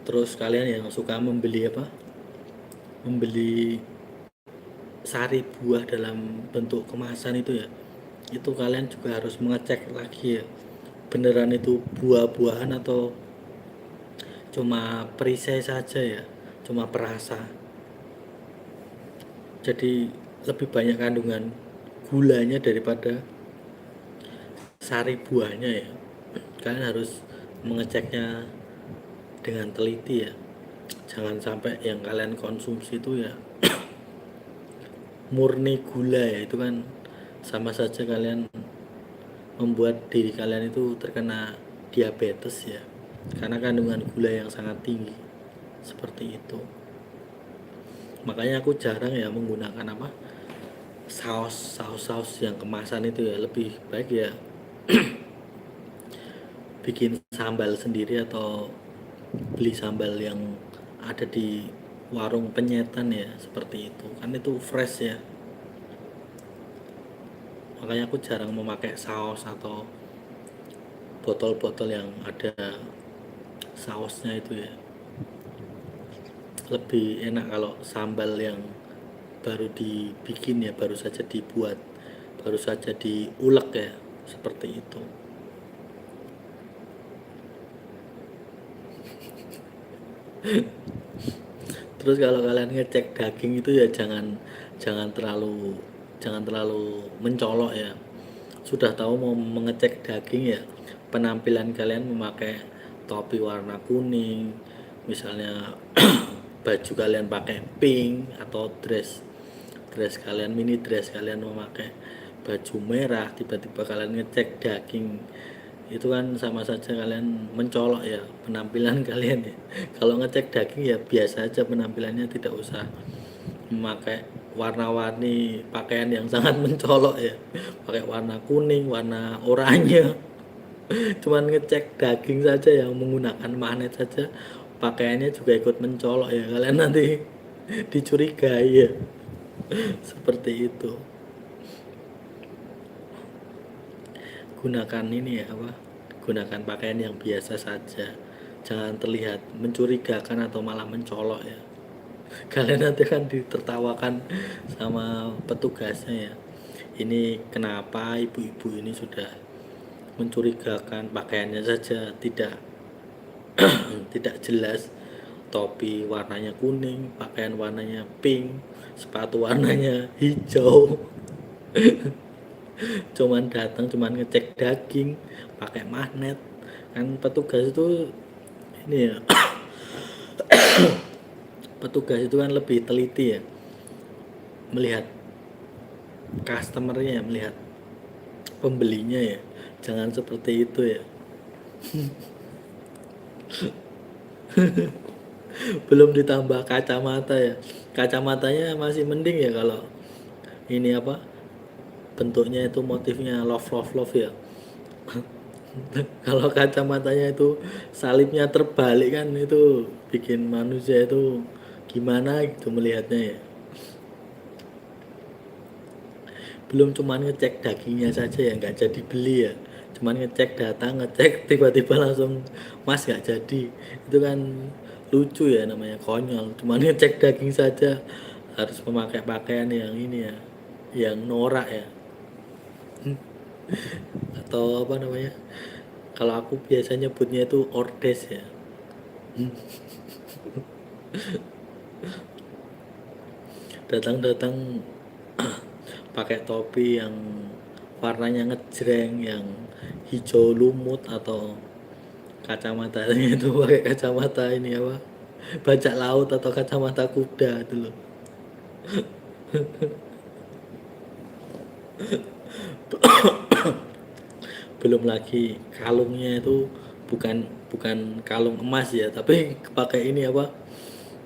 S1: Terus kalian yang suka membeli apa, membeli sari buah dalam bentuk kemasan itu ya, itu kalian juga harus mengecek lagi ya, beneran itu buah-buahan atau cuma perisai saja ya, cuma perasa. Jadi lebih banyak kandungan gulanya daripada sari buahnya ya. Kalian harus mengeceknya dengan teliti ya. Jangan sampai yang kalian konsumsi itu ya murni gula ya, itu kan sama saja kalian membuat diri kalian itu terkena diabetes ya, karena kandungan gula yang sangat tinggi. Seperti itu. Makanya aku jarang ya menggunakan apa, saus yang kemasan itu ya. Lebih baik ya bikin sambal sendiri atau beli sambal yang ada di warung penyetan ya, seperti itu kan, itu fresh ya. Makanya aku jarang memakai saus atau botol-botol yang ada sausnya itu ya. Lebih enak kalau sambal yang baru dibikin ya, baru saja dibuat, baru saja diulek ya, seperti itu. Terus kalau kalian ngecek daging itu ya jangan terlalu mencolok ya. Sudah tahu mau mengecek daging ya, penampilan kalian memakai topi warna kuning misalnya, baju kalian pakai pink, atau dress kalian, mini dress kalian memakai baju merah, tiba-tiba kalian ngecek daging, itu kan sama saja kalian mencolok ya penampilan kalian ya. Kalau ngecek daging ya biasa aja penampilannya, tidak usah memakai warna-warni pakaian yang sangat mencolok ya, pakai warna kuning, warna oranye. Cuman ngecek daging saja yang menggunakan magnet saja pakaiannya juga ikut mencolok ya, kalian nanti dicurigai ya. Seperti itu. Gunakan ini ya apa, gunakan pakaian yang biasa saja, jangan terlihat mencurigakan atau malah mencolok ya. Kalian nanti akan ditertawakan sama petugasnya ya, ini kenapa ibu-ibu ini sudah mencurigakan, pakaiannya saja tidak tidak jelas, topi warnanya kuning, pakaian warnanya pink, sepatu warnanya hijau. Cuman datang, cuman ngecek daging pakai magnet. Kan petugas itu ini ya, petugas itu kan lebih teliti ya, melihat customernya, melihat pembelinya ya. Jangan seperti itu ya. Belum ditambah kacamata ya. Kacamatanya masih mending ya kalau ini apa? Bentuknya itu motifnya love love love ya. Kalau kacamatanya itu salibnya terbalik kan itu bikin manusia itu gimana gitu melihatnya ya. Belum cuman ngecek dagingnya saja ya, nggak jadi beli ya. Cuman ngecek data, ngecek tiba-tiba langsung mas nggak jadi. Itu kan lucu ya, namanya konyol. Cuman ngecek daging saja harus memakai pakaian yang ini ya, yang norak ya. Atau apa namanya, kalau aku biasa nyebutnya itu ordes ya. Datang-datang pakai topi yang warnanya ngejreng, yang hijau lumut, atau kacamatanya itu pakai kacamata ini apa, bajak laut atau kacamata kuda itu loh. Belum lagi kalungnya itu bukan bukan kalung emas ya, tapi pakai ini apa,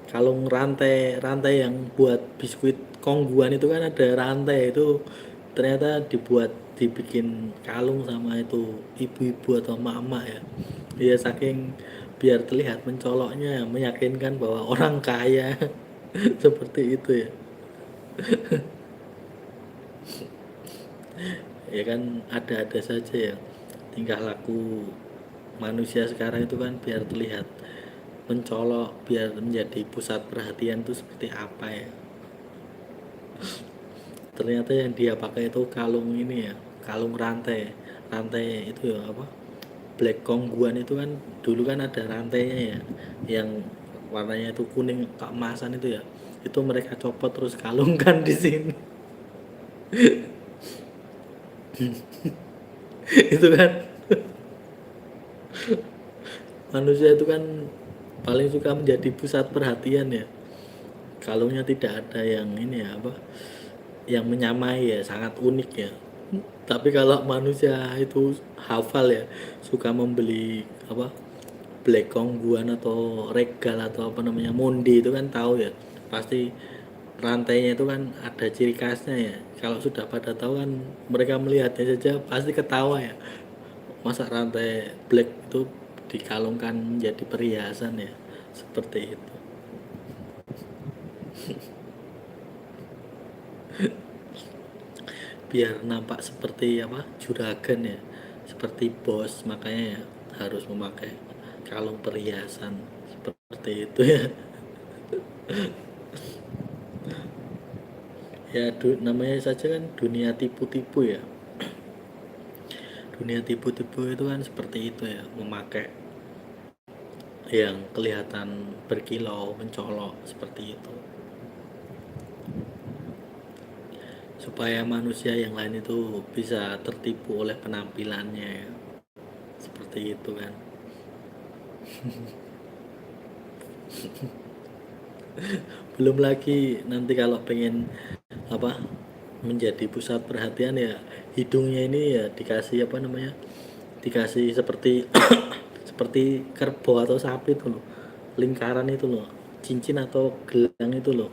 S1: kalung rantai, rantai yang buat biskuit kongguan itu kan ada rantai itu, ternyata dibikin kalung sama itu ibu-ibu atau emak-emak ya. Ya saking biar terlihat mencoloknya, meyakinkan bahwa orang kaya. Seperti itu ya. Ya kan ada-ada saja ya tingkah laku manusia sekarang itu kan biar terlihat mencolok, biar menjadi pusat perhatian itu seperti apa ya. Ternyata yang dia pakai itu kalung ini ya, kalung rantai, rantai itu ya apa, black kongguan itu kan dulu kan ada rantainya ya, yang warnanya itu kuning keemasan itu ya, itu mereka copot terus kalungkan di sini. Itu kan manusia itu kan paling suka menjadi pusat perhatian ya. Kalungnya tidak ada yang ini ya apa, yang menyamai ya, sangat unik ya. Tapi kalau manusia itu hafal ya, suka membeli apa, black kongguan atau regal atau apa namanya mondi itu kan tahu ya, pasti rantainya itu kan ada ciri khasnya ya. Kalau sudah pada tahu kan, mereka melihatnya saja pasti ketawa ya. Masa rantai black itu dikalungkan menjadi perhiasan ya, seperti itu. Biar nampak seperti apa, juragan ya, seperti bos, makanya ya harus memakai kalung perhiasan seperti itu ya. Ya namanya saja kan dunia tipu-tipu ya. Dunia tipu-tipu itu kan seperti itu ya, memakai yang kelihatan berkilau mencolok seperti itu, supaya manusia yang lain itu bisa tertipu oleh penampilannya ya. Seperti itu kan. Belum lagi nanti kalau pengen apa, menjadi pusat perhatian ya, hidungnya ini ya dikasih apa namanya, dikasih seperti seperti kerbau atau sapi itu loh, lingkaran itu loh, cincin atau gelang itu loh.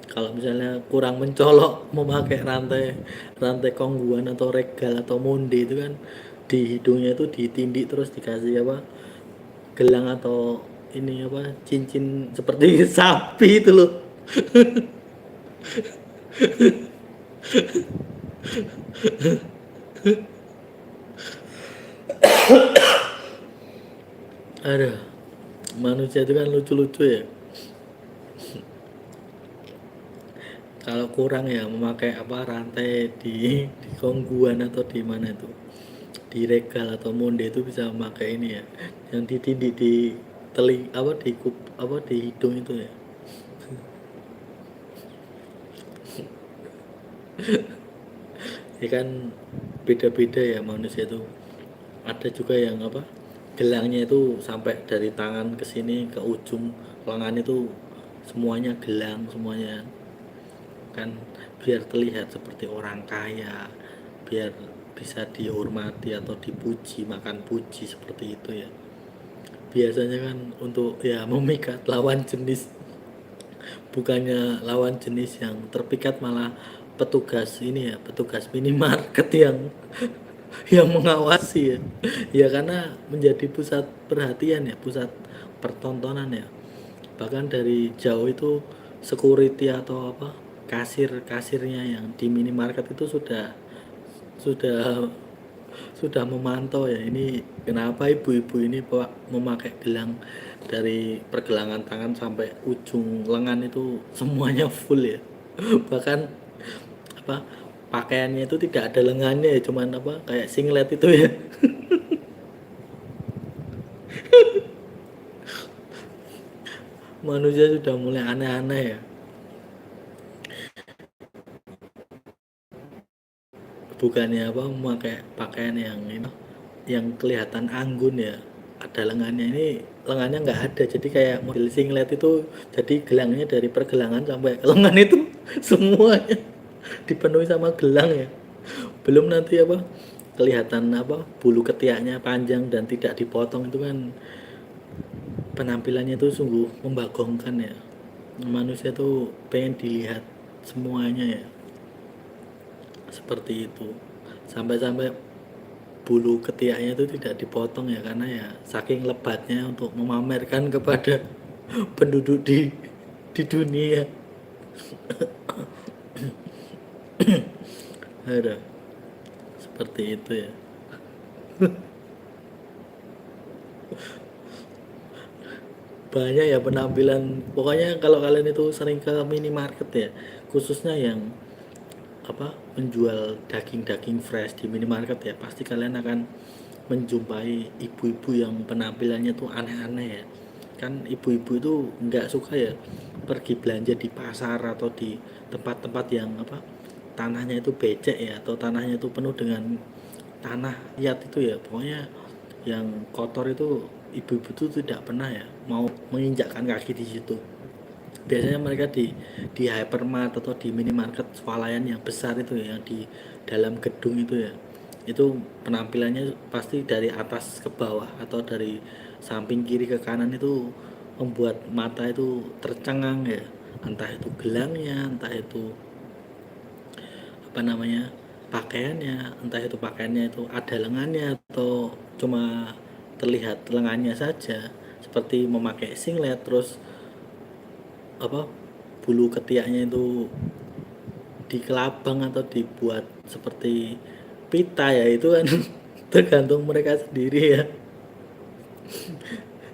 S1: Kalau misalnya kurang mencolok memakai rantai, rantai kongguan atau regal atau monde itu kan, di hidungnya itu ditindik terus dikasih apa, gelang atau ini apa, cincin seperti sapi itu loh. Aduh, manusia itu kan lucu-lucu ya. Kalau kurang ya memakai apa, rantai di kongguan atau di mana itu, di regal atau monde itu bisa memakai ini ya, yang ditindik di teling apa, di apa, di hidung itu ya. ya kan beda-beda ya manusia itu. Ada juga yang apa, gelangnya itu sampai dari tangan ke sini ke ujung lengan itu semuanya gelang semuanya, kan biar terlihat seperti orang kaya, biar bisa dihormati atau dipuji, makan puji seperti itu ya. Biasanya kan untuk ya memikat lawan jenis, bukannya lawan jenis yang terpikat, malah petugas ini ya, petugas minimarket yang mengawasi ya. Ya karena menjadi pusat perhatian ya, pusat pertontonan ya. Bahkan dari jauh itu security atau apa, kasirnya yang di minimarket itu sudah sudah memantau ya, ini kenapa ibu-ibu ini Pak memakai gelang dari pergelangan tangan sampai ujung lengan itu semuanya full ya. Bahkan apa, pakaiannya itu tidak ada lengannya ya, cuman apa kayak singlet itu ya. Manusia sudah mulai aneh-aneh ya. Bukannya apa memakai pakaian yang ini, yang kelihatan anggun ya, ada lengannya, ini lengannya nggak ada, jadi kayak model singlet itu, jadi gelangnya dari pergelangan sampai ke lengan itu semuanya dipenuhi sama gelang ya. Belum nanti apa, kelihatan apa bulu ketiaknya panjang dan tidak dipotong, itu kan penampilannya itu sungguh membagongkan ya. Manusia tuh pengen dilihat semuanya ya, seperti itu. Sampai-sampai bulu ketiaknya itu tidak dipotong ya, karena ya saking lebatnya untuk memamerkan kepada penduduk di dunia. Ada seperti itu ya. Banyak ya penampilan, pokoknya kalau kalian itu sering ke minimarket ya, khususnya yang apa menjual daging-daging fresh di minimarket ya, pasti kalian akan menjumpai ibu-ibu yang penampilannya tuh aneh-aneh ya. Kan ibu-ibu itu nggak suka ya pergi belanja di pasar atau di tempat-tempat yang apa tanahnya itu becek ya, atau tanahnya itu penuh dengan tanah liat itu ya, pokoknya yang kotor itu ibu-ibu itu tidak pernah ya mau menginjakkan kaki di situ. Biasanya mereka di hypermart atau di minimarket swalayan yang besar itu ya, yang di dalam gedung itu ya, itu penampilannya pasti dari atas ke bawah atau dari samping kiri ke kanan itu membuat mata itu tercengang ya, entah itu gelangnya, entah itu apa namanya pakaiannya, entah itu pakaiannya itu ada lengannya atau cuma terlihat lengannya saja, seperti memakai singlet, terus apa bulu ketiaknya itu dikelabang atau dibuat seperti pita ya, itu kan tergantung mereka sendiri ya.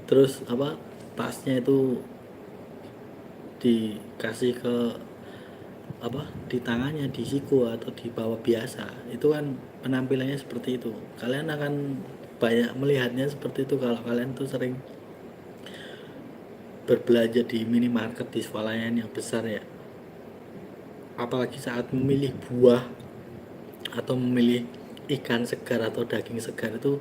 S1: Terus apa, tasnya itu dikasih ke apa di tangannya, di siku atau di bawah biasa, itu kan penampilannya seperti itu. Kalian akan banyak melihatnya seperti itu kalau kalian tuh sering berbelanja di minimarket di swalayan yang besar ya. Apalagi saat memilih buah atau memilih ikan segar atau daging segar, itu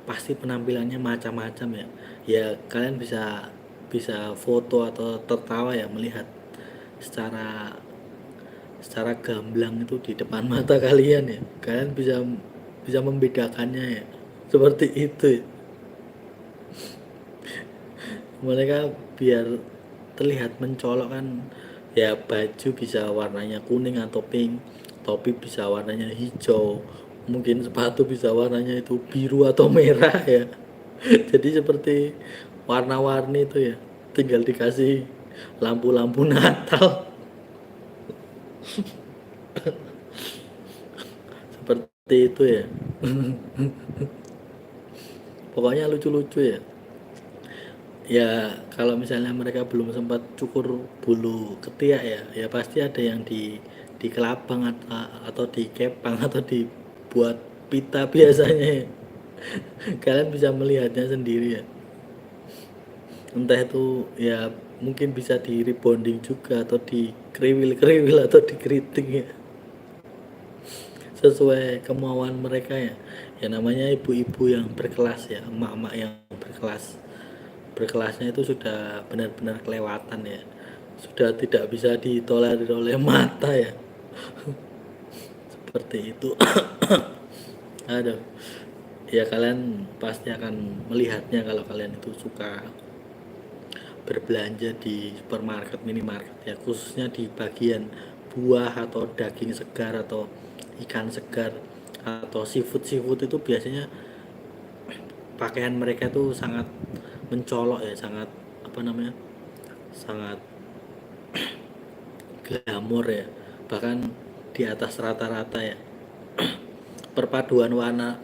S1: pasti penampilannya macam-macam ya. Ya kalian bisa bisa foto atau tertawa ya melihat secara secara gamblang itu di depan mata kalian ya. Kalian bisa bisa membedakannya ya. Seperti itu ya. Mereka biar terlihat mencolok kan ya, baju bisa warnanya kuning atau pink, topi bisa warnanya hijau, mungkin sepatu bisa warnanya itu biru atau merah ya. Jadi seperti warna-warni itu ya, tinggal dikasih lampu-lampu Natal seperti itu ya. Pokoknya lucu-lucu ya. Ya kalau misalnya mereka belum sempat cukur bulu ketiak ya, ya pasti ada yang di kelabang atau di kepang atau dibuat pita biasanya ya. Kalian bisa melihatnya sendiri ya. Entah itu ya mungkin bisa di rebonding juga atau di kriwil-kriwil atau di keriting ya. sesuai kemauan mereka ya. Ya namanya ibu-ibu yang berkelas ya, emak-emak yang berkelas. Berkelasnya itu sudah benar-benar kelewatan ya. Sudah tidak bisa ditolerir oleh mata ya. Seperti itu. Aduh. Ya kalian pasti akan melihatnya kalau kalian itu suka berbelanja di supermarket, minimarket ya, khususnya di bagian buah atau daging segar atau ikan segar atau seafood itu biasanya pakaian mereka tuh sangat mencolok ya, sangat apa namanya, sangat glamor ya, bahkan di atas rata-rata ya. Perpaduan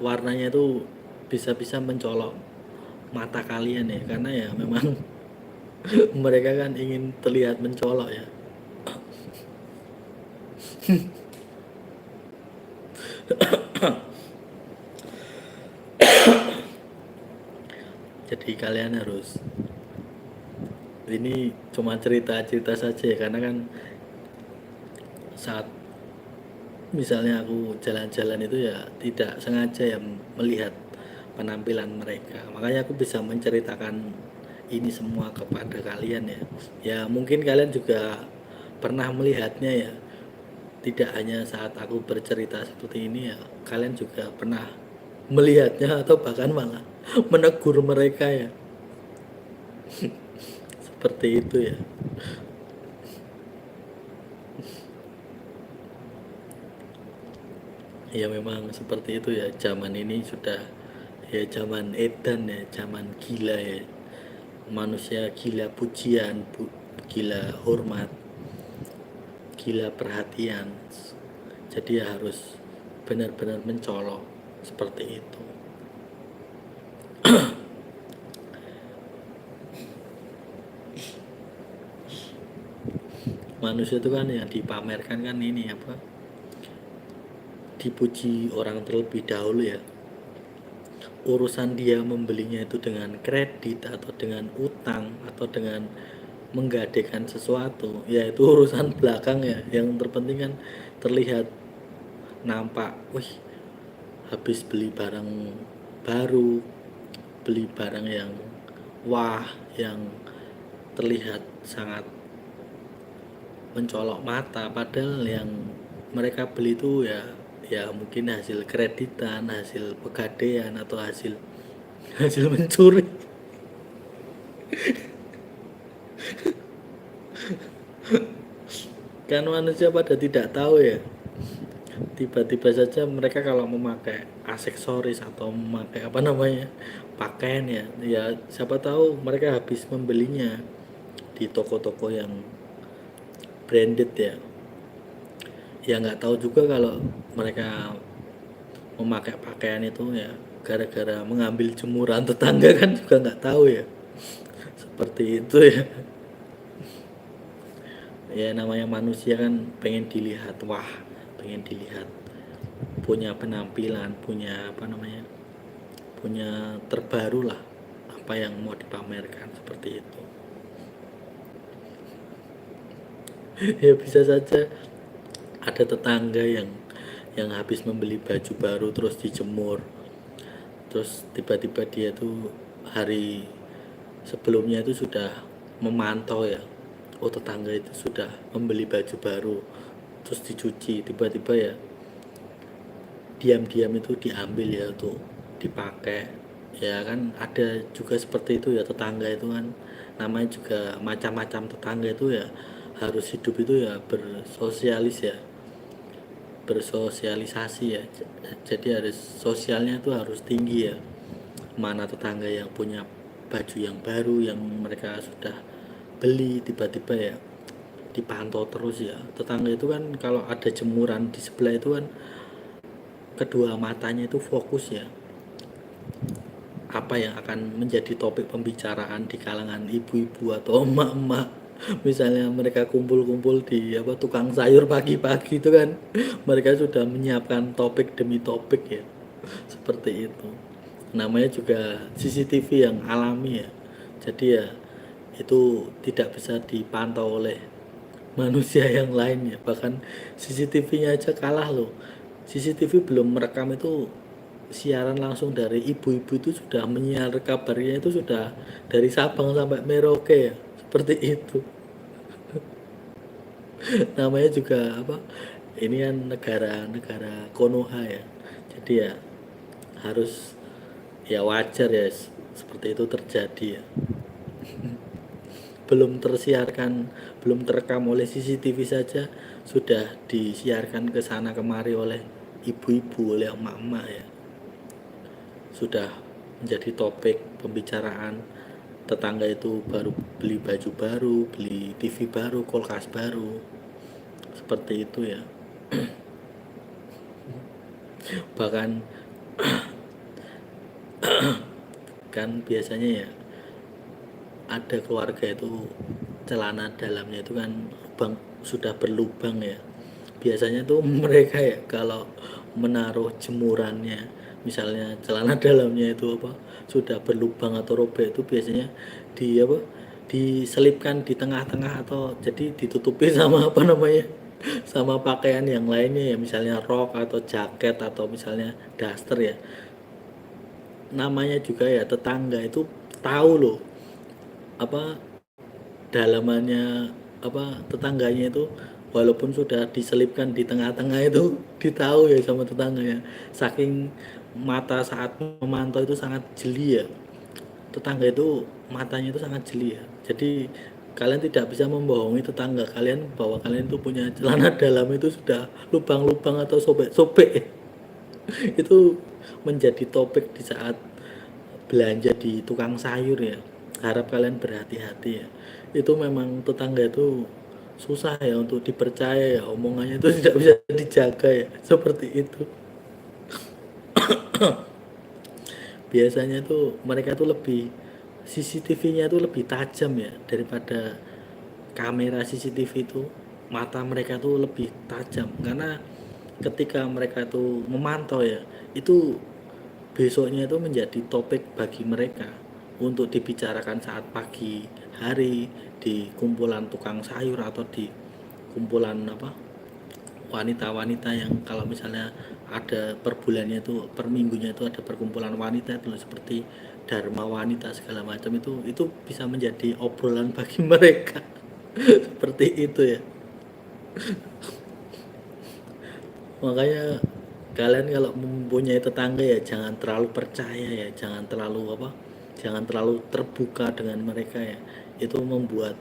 S1: warnanya itu bisa-bisa mencolok mata kalian ya, karena ya memang mereka kan ingin terlihat mencolok ya. Jadi kalian harus, ini cuma cerita-cerita saja ya, karena kan saat misalnya aku jalan-jalan itu ya tidak sengaja ya melihat penampilan mereka, makanya aku bisa menceritakan ini semua kepada kalian ya. Ya mungkin kalian juga pernah melihatnya ya, tidak hanya saat aku bercerita seperti ini ya, kalian juga pernah melihatnya atau bahkan malah menegur mereka ya, seperti itu ya. Ya memang seperti itu ya, zaman ini sudah ya zaman edan ya, zaman gila ya, manusia gila pujian, gila hormat, gila perhatian. Jadi ya harus benar-benar mencolok seperti itu. Manusia itu kan yang dipamerkan kan ini apa, dipuji orang terlebih dahulu ya. Urusan dia membelinya itu dengan kredit atau dengan utang atau dengan menggadekan sesuatu ya, itu urusan belakang ya. Yang terpenting kan terlihat, nampak, wih, habis beli barang baru, beli barang yang wah, yang terlihat sangat mencolok mata, padahal yang mereka beli itu ya mungkin hasil kreditan, hasil pegadaian atau hasil hasil mencuri. Kan manusia pada tidak tahu ya, tiba-tiba saja mereka kalau memakai aksesoris atau memakai apa namanya, pakaian ya, ya siapa tahu mereka habis membelinya di toko-toko yang branded ya. Ya nggak tahu juga kalau mereka memakai pakaian itu ya gara-gara mengambil jemuran tetangga, kan juga nggak tahu ya, seperti itu ya. Ya namanya manusia kan pengen dilihat, wah, pengen dilihat punya penampilan, punya apa namanya, punya terbaru lah, apa yang mau dipamerkan, seperti itu. Ya bisa saja ada tetangga yang habis membeli baju baru terus dijemur, terus tiba-tiba dia tuh hari sebelumnya itu sudah memantau ya, oh tetangga itu sudah membeli baju baru terus dicuci, tiba-tiba ya diam-diam itu diambil ya tuh dipakai. Ya kan ada juga seperti itu ya, tetangga itu kan namanya juga macam-macam tetangga itu ya, harus hidup itu ya bersosialisasi ya. Jadi harus sosialnya itu harus tinggi ya, mana tetangga yang punya baju yang baru yang mereka sudah beli, tiba-tiba ya dipantau terus ya. Tetangga itu kan kalau ada jemuran di sebelah itu kan kedua matanya itu fokus ya, apa yang akan menjadi topik pembicaraan di kalangan ibu-ibu atau emak-emak. Misalnya mereka kumpul-kumpul di apa tukang sayur pagi-pagi itu kan, mereka sudah menyiapkan topik demi topik ya, seperti itu. Namanya juga CCTV yang alami ya, jadi ya itu tidak bisa dipantau oleh manusia yang lain ya. Bahkan CCTV-nya aja kalah loh CCTV belum merekam itu siaran langsung dari ibu-ibu itu sudah menyiar kabarnya itu sudah dari Sabang sampai Merauke ya, seperti itu. Namanya juga apa, ini kan negara Konoha ya, jadi ya harus, ya wajar ya seperti itu terjadi ya. Belum tersiarkan, belum terekam oleh CCTV saja sudah disiarkan ke sana kemari oleh ibu-ibu, oleh emak-emak ya, sudah menjadi topik pembicaraan. Tetangga itu baru beli baju baru, beli TV baru, kulkas baru, seperti itu ya. Bahkan kan biasanya ya ada keluarga itu celana dalamnya itu kan lubang, sudah berlubang ya. Biasanya tuh mereka ya kalau menaruh jemurannya, misalnya celana dalamnya itu apa sudah berlubang atau robek, itu biasanya di apa, diselipkan di tengah-tengah atau jadi ditutupi sama apa namanya, sama pakaian yang lainnya ya, misalnya rok atau jaket atau misalnya daster ya. Namanya juga ya tetangga itu tahu loh apa dalamannya, apa tetangganya itu, walaupun sudah diselipkan di tengah-tengah itu ditahu ya sama tetangganya, saking mata saat memantau itu sangat jeli ya. Tetangga itu matanya itu sangat jeli ya, jadi kalian tidak bisa membohongi tetangga kalian bahwa kalian itu punya celana dalam itu sudah lubang-lubang atau sobek-sobek. Itu menjadi topik di saat belanja di tukang sayur ya. Harap kalian berhati-hati ya. Itu memang tetangga itu susah ya untuk dipercaya ya, omongannya itu tidak bisa dijaga ya, seperti itu. Biasanya tuh mereka tuh lebih, CCTV-nya tuh lebih tajam ya daripada kamera CCTV itu. Mata mereka tuh lebih tajam karena ketika mereka tuh memantau ya, itu besoknya itu menjadi topik bagi mereka untuk dibicarakan saat pagi hari di kumpulan tukang sayur atau di kumpulan apa, wanita-wanita yang kalau misalnya ada per bulannya itu, per minggunya itu ada perkumpulan wanita itu seperti Dharma Wanita segala macam, itu bisa menjadi obrolan bagi mereka. Seperti itu ya. Makanya kalian kalau mempunyai tetangga ya jangan terlalu percaya ya, jangan terlalu apa, jangan terlalu terbuka dengan mereka ya. Itu membuat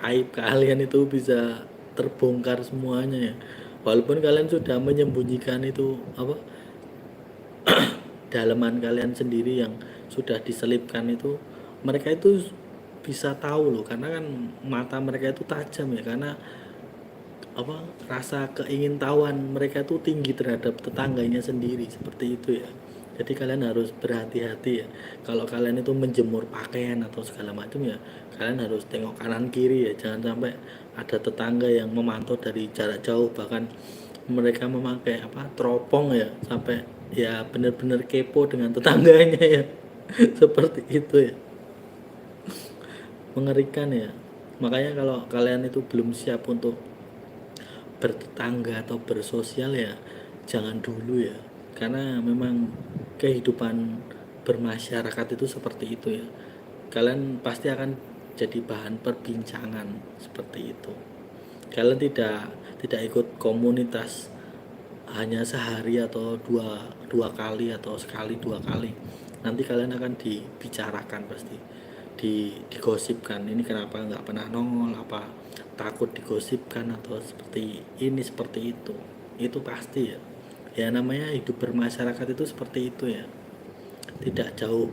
S1: aib kalian itu bisa terbongkar semuanya ya. Walaupun kalian sudah menyembunyikan itu apa, dalaman kalian sendiri yang sudah diselipkan itu, mereka itu bisa tahu loh, karena kan mata mereka itu tajam ya, karena apa, rasa keingintahuan mereka itu tinggi terhadap tetangganya sendiri, seperti itu ya. Jadi kalian harus berhati-hati ya, kalau kalian itu menjemur pakaian atau segala macam ya, kalian harus tengok kanan kiri ya, jangan sampai ada tetangga yang memantau dari jarak jauh, bahkan mereka memakai apa, teropong ya, sampai ya benar-benar kepo dengan tetangganya ya. Seperti itu ya, mengerikan ya. Makanya kalau kalian itu belum siap untuk bertetangga atau bersosial ya jangan dulu ya, karena memang kehidupan bermasyarakat itu seperti itu ya. Kalian pasti akan jadi bahan perbincangan seperti itu. Kalian tidak ikut komunitas hanya sehari atau dua kali atau sekali dua kali, nanti kalian akan dibicarakan pasti, digosipkan, ini kenapa nggak pernah nongol, apa takut digosipkan atau seperti ini seperti itu pasti ya. Ya namanya hidup bermasyarakat itu seperti itu ya, tidak jauh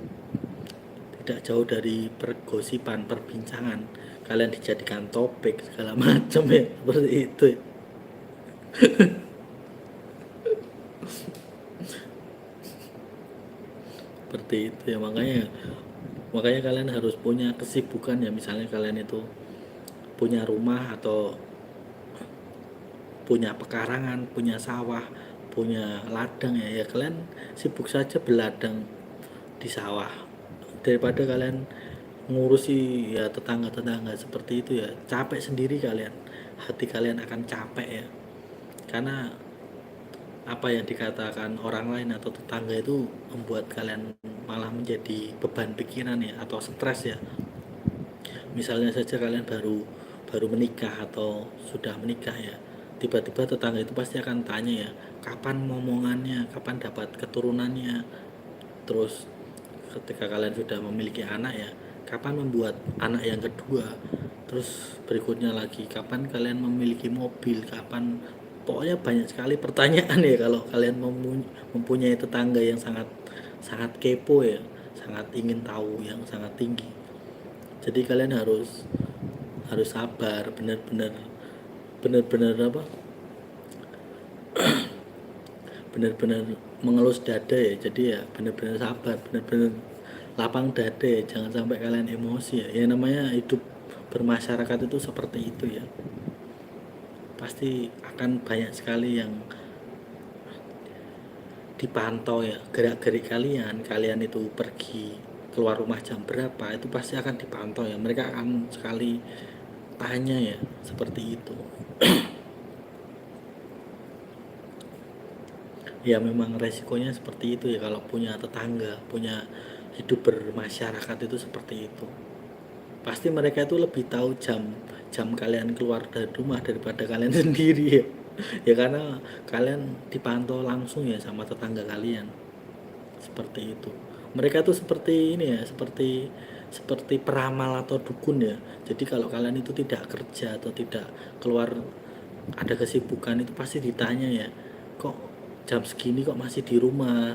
S1: tidak jauh dari pergosipan, perbincangan, kalian dijadikan topik segala macam ya, seperti itu ya. Seperti itu ya, makanya kalian harus punya kesibukan ya, misalnya kalian itu punya rumah atau punya pekarangan, punya sawah, punya ladang ya, ya kalian sibuk saja berladang di sawah daripada kalian ngurusi ya tetangga-tetangga seperti itu ya, capek sendiri kalian, hati kalian akan capek ya. karena apa yang dikatakan orang lain atau tetangga itu membuat kalian malah menjadi beban pikiran ya, atau stres ya. Misalnya saja kalian baru baru menikah atau sudah menikah ya, tiba-tiba tetangga itu pasti akan tanya ya, kapan momongannya, kapan dapat keturunannya. Terus ketika kalian sudah memiliki anak ya, kapan membuat anak yang kedua. Terus berikutnya lagi, kapan kalian memiliki mobil, kapan. Pokoknya banyak sekali pertanyaan ya kalau kalian mempunyai tetangga yang sangat sangat kepo ya, sangat ingin tahu yang sangat tinggi. Jadi kalian harus harus sabar, benar-benar apa, benar-benar mengelus dada ya. Jadi ya benar-benar sabar, benar-benar lapang dada ya, jangan sampai kalian emosi ya. Ya namanya hidup bermasyarakat itu seperti itu ya, pasti akan banyak sekali yang dipantau ya, gerak-gerik kalian, kalian itu pergi keluar rumah jam berapa, itu pasti akan dipantau ya, mereka akan sekali tanya ya, seperti itu. Ya memang resikonya seperti itu ya, kalau punya tetangga, punya hidup bermasyarakat itu seperti itu. Pasti mereka itu lebih tahu jam jam kalian keluar dari rumah daripada kalian sendiri ya. Ya karena kalian dipantau langsung ya sama tetangga kalian. Seperti itu. Mereka tuh seperti ini ya, seperti seperti peramal atau dukun ya. Jadi kalau kalian itu tidak kerja atau tidak keluar, ada kesibukan, itu pasti ditanya ya, kok jam segini kok masih di rumah,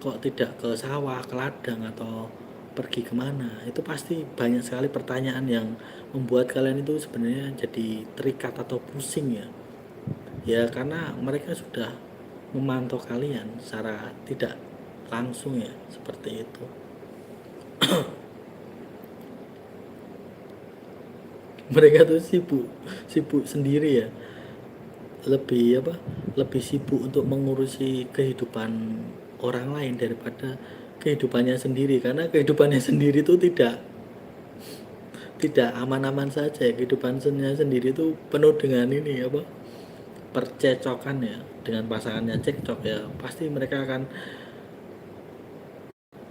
S1: kok tidak ke sawah, ke ladang, atau pergi kemana. Itu pasti banyak sekali pertanyaan yang membuat kalian itu sebenarnya jadi terikat atau pusing ya. Ya karena mereka sudah memantau kalian secara tidak langsung ya, seperti itu. Mereka tuh sibuk sibuk sendiri ya, lebih apa, lebih sibuk untuk mengurusi kehidupan orang lain daripada kehidupannya sendiri, karena kehidupannya sendiri itu tidak aman-aman saja ya. Kehidupannya sendiri itu penuh dengan ini apa, percecokan ya, dengan pasangannya cekcok ya, pasti mereka akan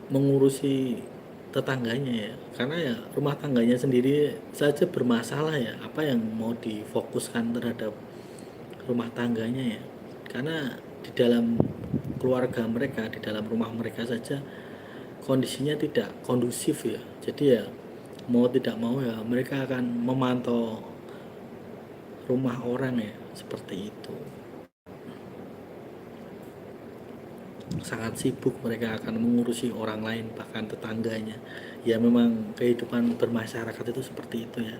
S1: mengurusi tetangganya ya, karena ya rumah tangganya sendiri saja bermasalah ya, apa yang mau difokuskan terhadap rumah tangganya ya. Karena di dalam keluarga mereka, di dalam rumah mereka saja kondisinya tidak kondusif ya, jadi ya mau tidak mau ya mereka akan memantau rumah orang ya, seperti itu. Sangat sibuk mereka akan mengurusi orang lain, bahkan tetangganya. Ya memang kehidupan bermasyarakat itu seperti itu ya.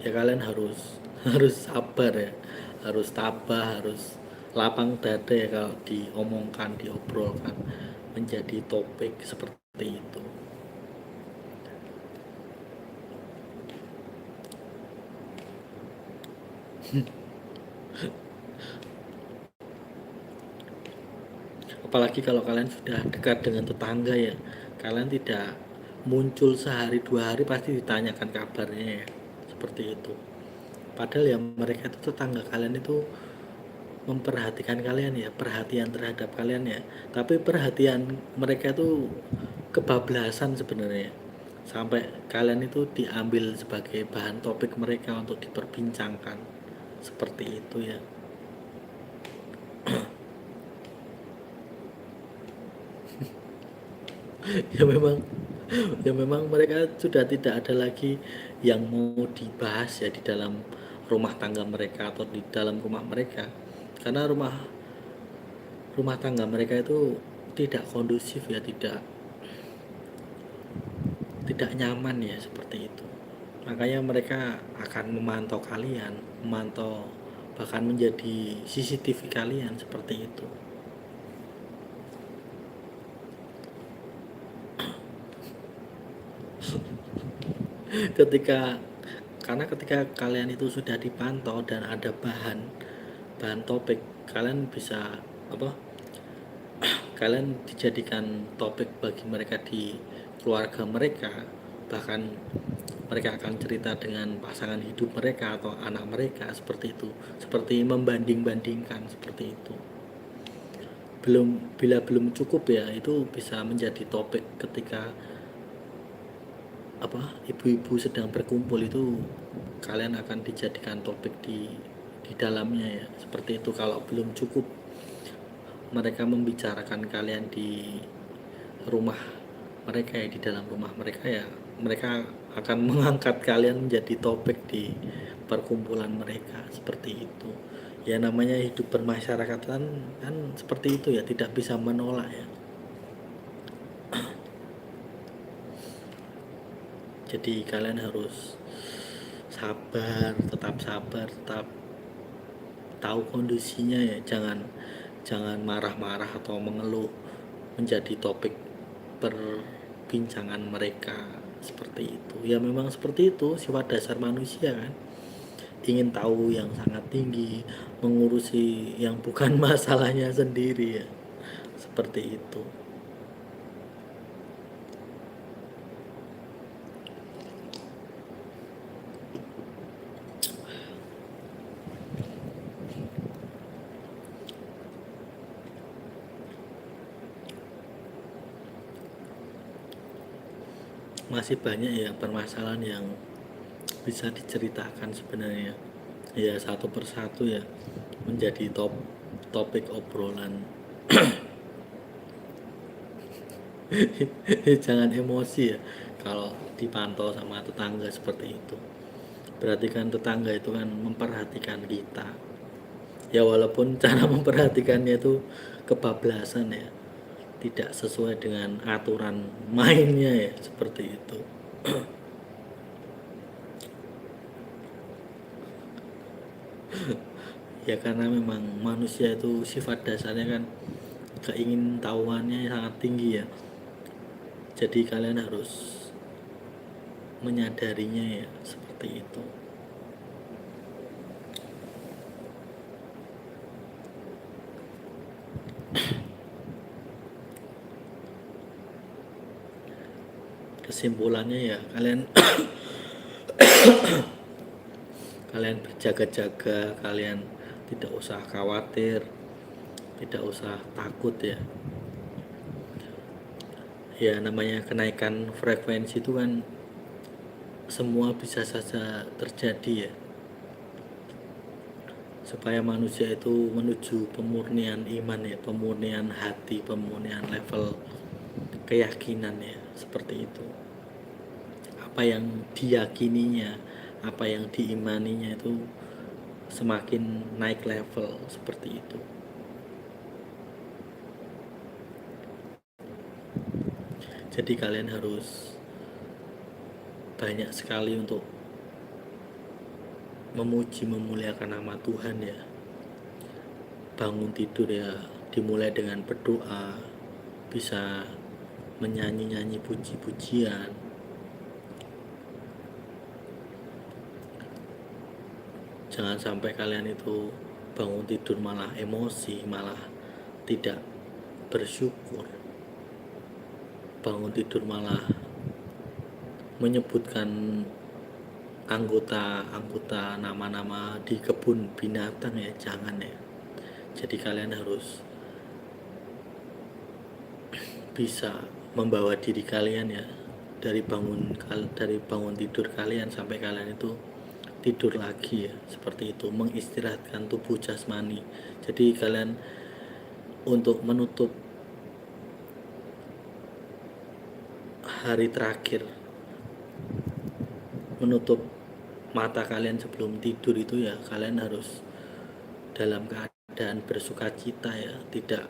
S1: Ya kalian harus harus sabar ya, harus tabah, harus lapang dada ya kalau diomongkan, diobrolkan menjadi topik seperti itu. Apalagi kalau kalian sudah dekat dengan tetangga ya, kalian tidak muncul sehari dua hari pasti ditanyakan kabarnya ya, seperti itu. Padahal ya mereka itu tetangga kalian itu memperhatikan kalian ya, perhatian terhadap kalian ya, tapi perhatian mereka itu kebablasan sebenarnya, sampai kalian itu diambil sebagai bahan topik mereka untuk diperbincangkan, seperti itu ya. Ya memang, ya memang mereka sudah tidak ada lagi yang mau dibahas ya di dalam rumah tangga mereka atau di dalam rumah mereka, karena rumah rumah tangga mereka itu tidak kondusif ya, tidak nyaman ya, seperti itu. Makanya mereka akan memantau kalian, memantau, bahkan menjadi CCTV kalian, seperti itu. Ketika karena ketika kalian itu sudah dipantau dan ada bahan bahan topik, kalian bisa apa, kalian dijadikan topik bagi mereka di keluarga mereka, bahkan mereka akan cerita dengan pasangan hidup mereka atau anak mereka, seperti itu, seperti membanding-bandingkan seperti itu. Bila belum cukup ya, itu bisa menjadi topik ketika ibu-ibu sedang berkumpul, itu kalian akan dijadikan topik di dalamnya ya, seperti itu. Kalau belum cukup mereka membicarakan kalian di rumah mereka ya, di dalam rumah mereka ya, mereka akan mengangkat kalian menjadi topik di perkumpulan mereka, seperti itu ya. Namanya hidup bermasyarakatan kan seperti itu ya, tidak bisa menolak ya. Jadi kalian harus sabar, tetap tahu kondisinya ya, jangan marah-marah atau mengeluh menjadi topik perbincangan mereka, seperti itu ya. Memang seperti itu sifat dasar manusia kan, ingin tahu yang sangat tinggi, mengurusi yang bukan masalahnya sendiri ya, seperti itu. Masih banyak ya permasalahan yang bisa diceritakan sebenarnya ya, satu persatu ya, menjadi topik obrolan. Jangan emosi ya kalau dipantau sama tetangga seperti itu. Berarti kan tetangga itu kan memperhatikan kita ya, walaupun cara memperhatikannya itu kebablasan ya, tidak sesuai dengan aturan mainnya ya, seperti itu. Ya karena memang manusia itu sifat dasarnya kan keingintahuannya sangat tinggi ya, jadi kalian harus menyadarinya ya, seperti itu. Kesimpulannya ya, kalian berjaga-jaga, kalian tidak usah khawatir, tidak usah takut ya. Ya namanya kenaikan frekuensi itu kan semua bisa saja terjadi ya. Supaya manusia itu menuju pemurnian iman ya, pemurnian hati, pemurnian level keyakinan ya, seperti itu. Apa yang diyakininya, apa yang diimaninya itu semakin naik level, seperti itu. Jadi kalian harus banyak sekali untuk memuji memuliakan nama Tuhan ya. Bangun tidur ya dimulai dengan berdoa, bisa menyanyi-nyanyi puji-pujian. Jangan sampai kalian itu bangun tidur malah emosi, malah tidak bersyukur. Bangun tidur malah menyebutkan anggota nama-nama di kebun binatang ya, jangan ya. Jadi kalian harus bisa membawa diri kalian ya, dari bangun tidur kalian sampai kalian itu tidur lagi ya, seperti itu, mengistirahatkan tubuh jasmani. Jadi kalian untuk menutup hari terakhir, menutup mata kalian sebelum tidur itu ya, kalian harus dalam keadaan bersuka cita ya, tidak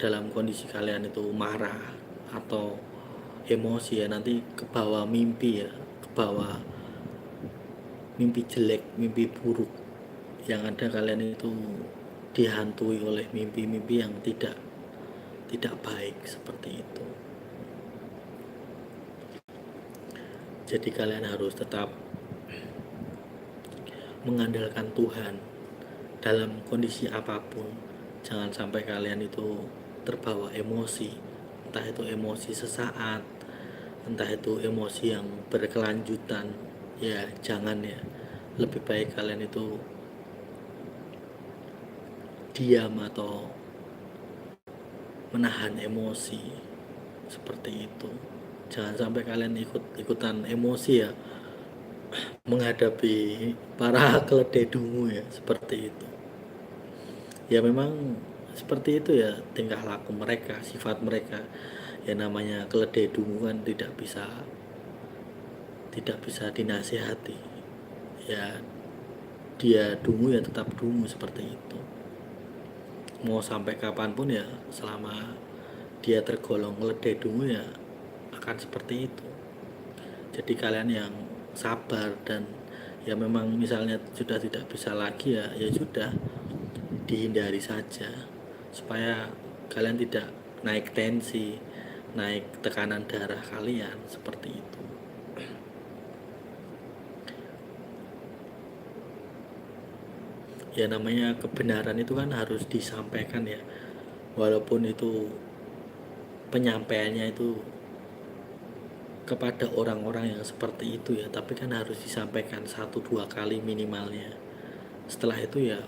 S1: dalam kondisi kalian itu marah atau emosi ya, nanti ke bawah mimpi ya, ke bawah mimpi jelek, mimpi buruk. Yang ada kalian itu dihantui oleh mimpi-mimpi yang tidak baik, seperti itu. Jadi kalian harus tetap mengandalkan Tuhan dalam kondisi apapun. Jangan sampai kalian itu terbawa emosi, entah itu emosi sesaat entah itu emosi yang berkelanjutan, ya jangan ya. Lebih baik kalian itu diam atau menahan emosi seperti itu. Jangan sampai kalian ikutan emosi ya, menghadapi para keledai dungu ya, seperti itu. Ya memang seperti itu ya tingkah laku mereka, sifat mereka. Ya namanya keledai dungu kan tidak bisa dinasihati. Ya dia dungu ya tetap dungu seperti itu. Mau sampai kapanpun ya selama dia tergolong keledai dungu ya akan seperti itu. Jadi kalian yang sabar, dan ya memang misalnya sudah tidak bisa lagi ya sudah, dihindari saja supaya kalian tidak naik tensi, naik tekanan darah kalian seperti itu. Ya namanya kebenaran itu kan harus disampaikan ya, walaupun itu penyampaiannya itu kepada orang-orang yang seperti itu ya, tapi kan harus disampaikan 1-2 kali minimalnya. Setelah itu ya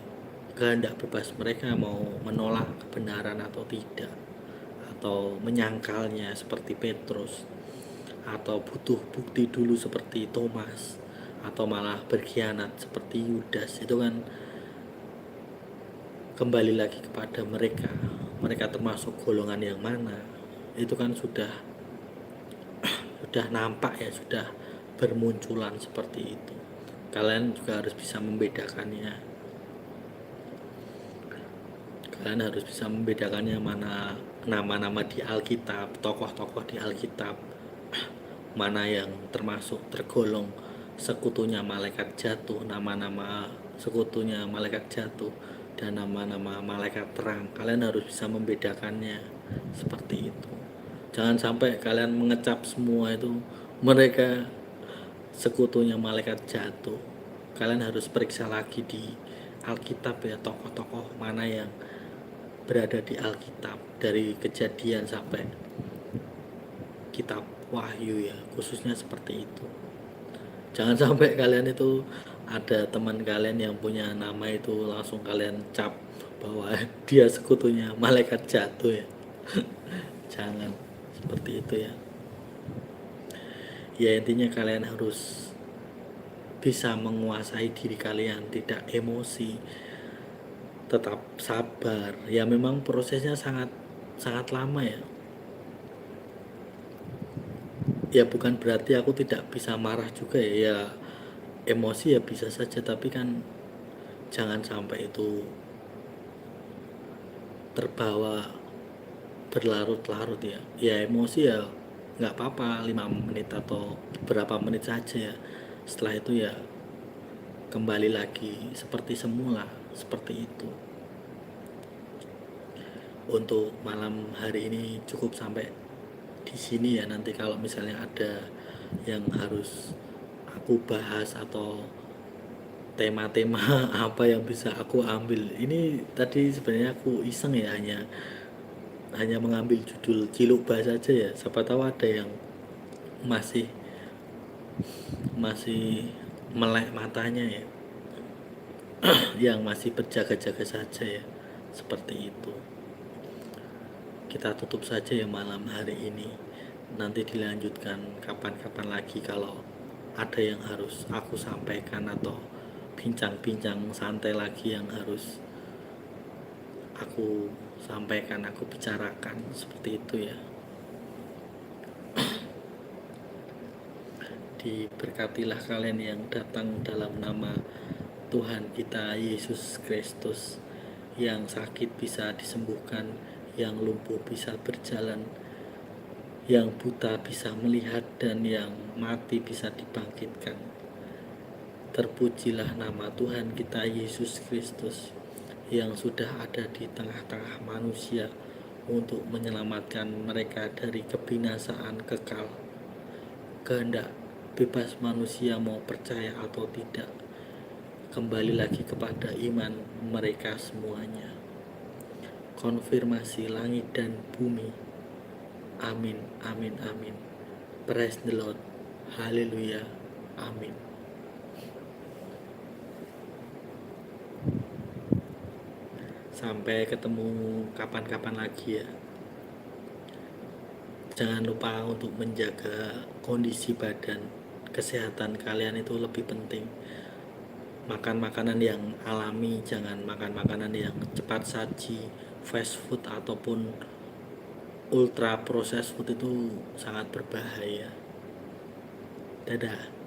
S1: kehendak bebas mereka mau menolak kebenaran atau tidak, atau menyangkalnya seperti Petrus, atau butuh bukti dulu seperti Thomas, atau malah berkhianat seperti Yudas. Itu kan kembali lagi kepada mereka termasuk golongan yang mana. Itu kan sudah nampak ya, sudah bermunculan seperti itu. Kalian juga harus bisa membedakannya. Kalian harus bisa membedakannya mana nama-nama di Alkitab, tokoh-tokoh di Alkitab, mana yang termasuk tergolong sekutunya malaikat jatuh, nama-nama sekutunya malaikat jatuh, dan nama-nama malaikat terang. Kalian harus bisa membedakannya seperti itu. Jangan sampai kalian mengecap semua itu mereka sekutunya malaikat jatuh. Kalian harus periksa lagi di Alkitab ya, tokoh-tokoh mana yang berada di Alkitab, dari Kejadian sampai kitab Wahyu ya, khususnya seperti itu. Jangan sampai kalian itu ada teman kalian yang punya nama itu langsung kalian cap bahwa dia sekutunya malaikat jatuh ya. Jangan seperti itu ya. Ya intinya kalian harus bisa menguasai diri kalian, tidak emosi, tetap sabar. Ya memang prosesnya sangat lama ya. Ya bukan berarti aku tidak bisa marah juga ya. Ya emosi ya bisa saja, tapi kan jangan sampai itu terbawa berlarut-larut ya. Ya emosi ya nggak apa-apa, 5 menit atau berapa menit saja ya. Setelah itu ya kembali lagi seperti semula, seperti itu. Untuk malam hari ini cukup sampai di sini ya. Nanti kalau misalnya ada yang harus aku bahas atau tema-tema apa yang bisa aku ambil, ini tadi sebenarnya aku iseng ya, hanya mengambil judul Cilukba saja ya. Siapa tahu ada yang masih melek matanya ya, yang masih berjaga-jaga saja ya, seperti itu. Kita tutup saja ya malam hari ini. Nanti dilanjutkan kapan-kapan lagi kalau ada yang harus aku sampaikan, atau bincang-bincang santai lagi yang harus aku sampaikan, aku bicarakan, seperti itu ya. Diberkatilah kalian yang datang dalam nama Tuhan kita Yesus Kristus. Yang sakit bisa disembuhkan, yang lumpuh bisa berjalan, yang buta bisa melihat, dan yang mati bisa dibangkitkan. Terpujilah nama Tuhan kita Yesus Kristus yang sudah ada di tengah-tengah manusia untuk menyelamatkan mereka dari kebinasaan kekal. Kehendak bebas manusia mau percaya atau tidak, kembali lagi kepada iman mereka semuanya. Konfirmasi langit dan bumi. Amin, amin, amin. Praise the Lord. Haleluya. Amin. Sampai ketemu kapan-kapan lagi ya. Jangan lupa untuk menjaga kondisi badan. Kesehatan kalian itu lebih penting. Makan makanan yang alami, jangan makan makanan yang cepat saji, fast food ataupun ultra processed food itu sangat berbahaya. Dadah.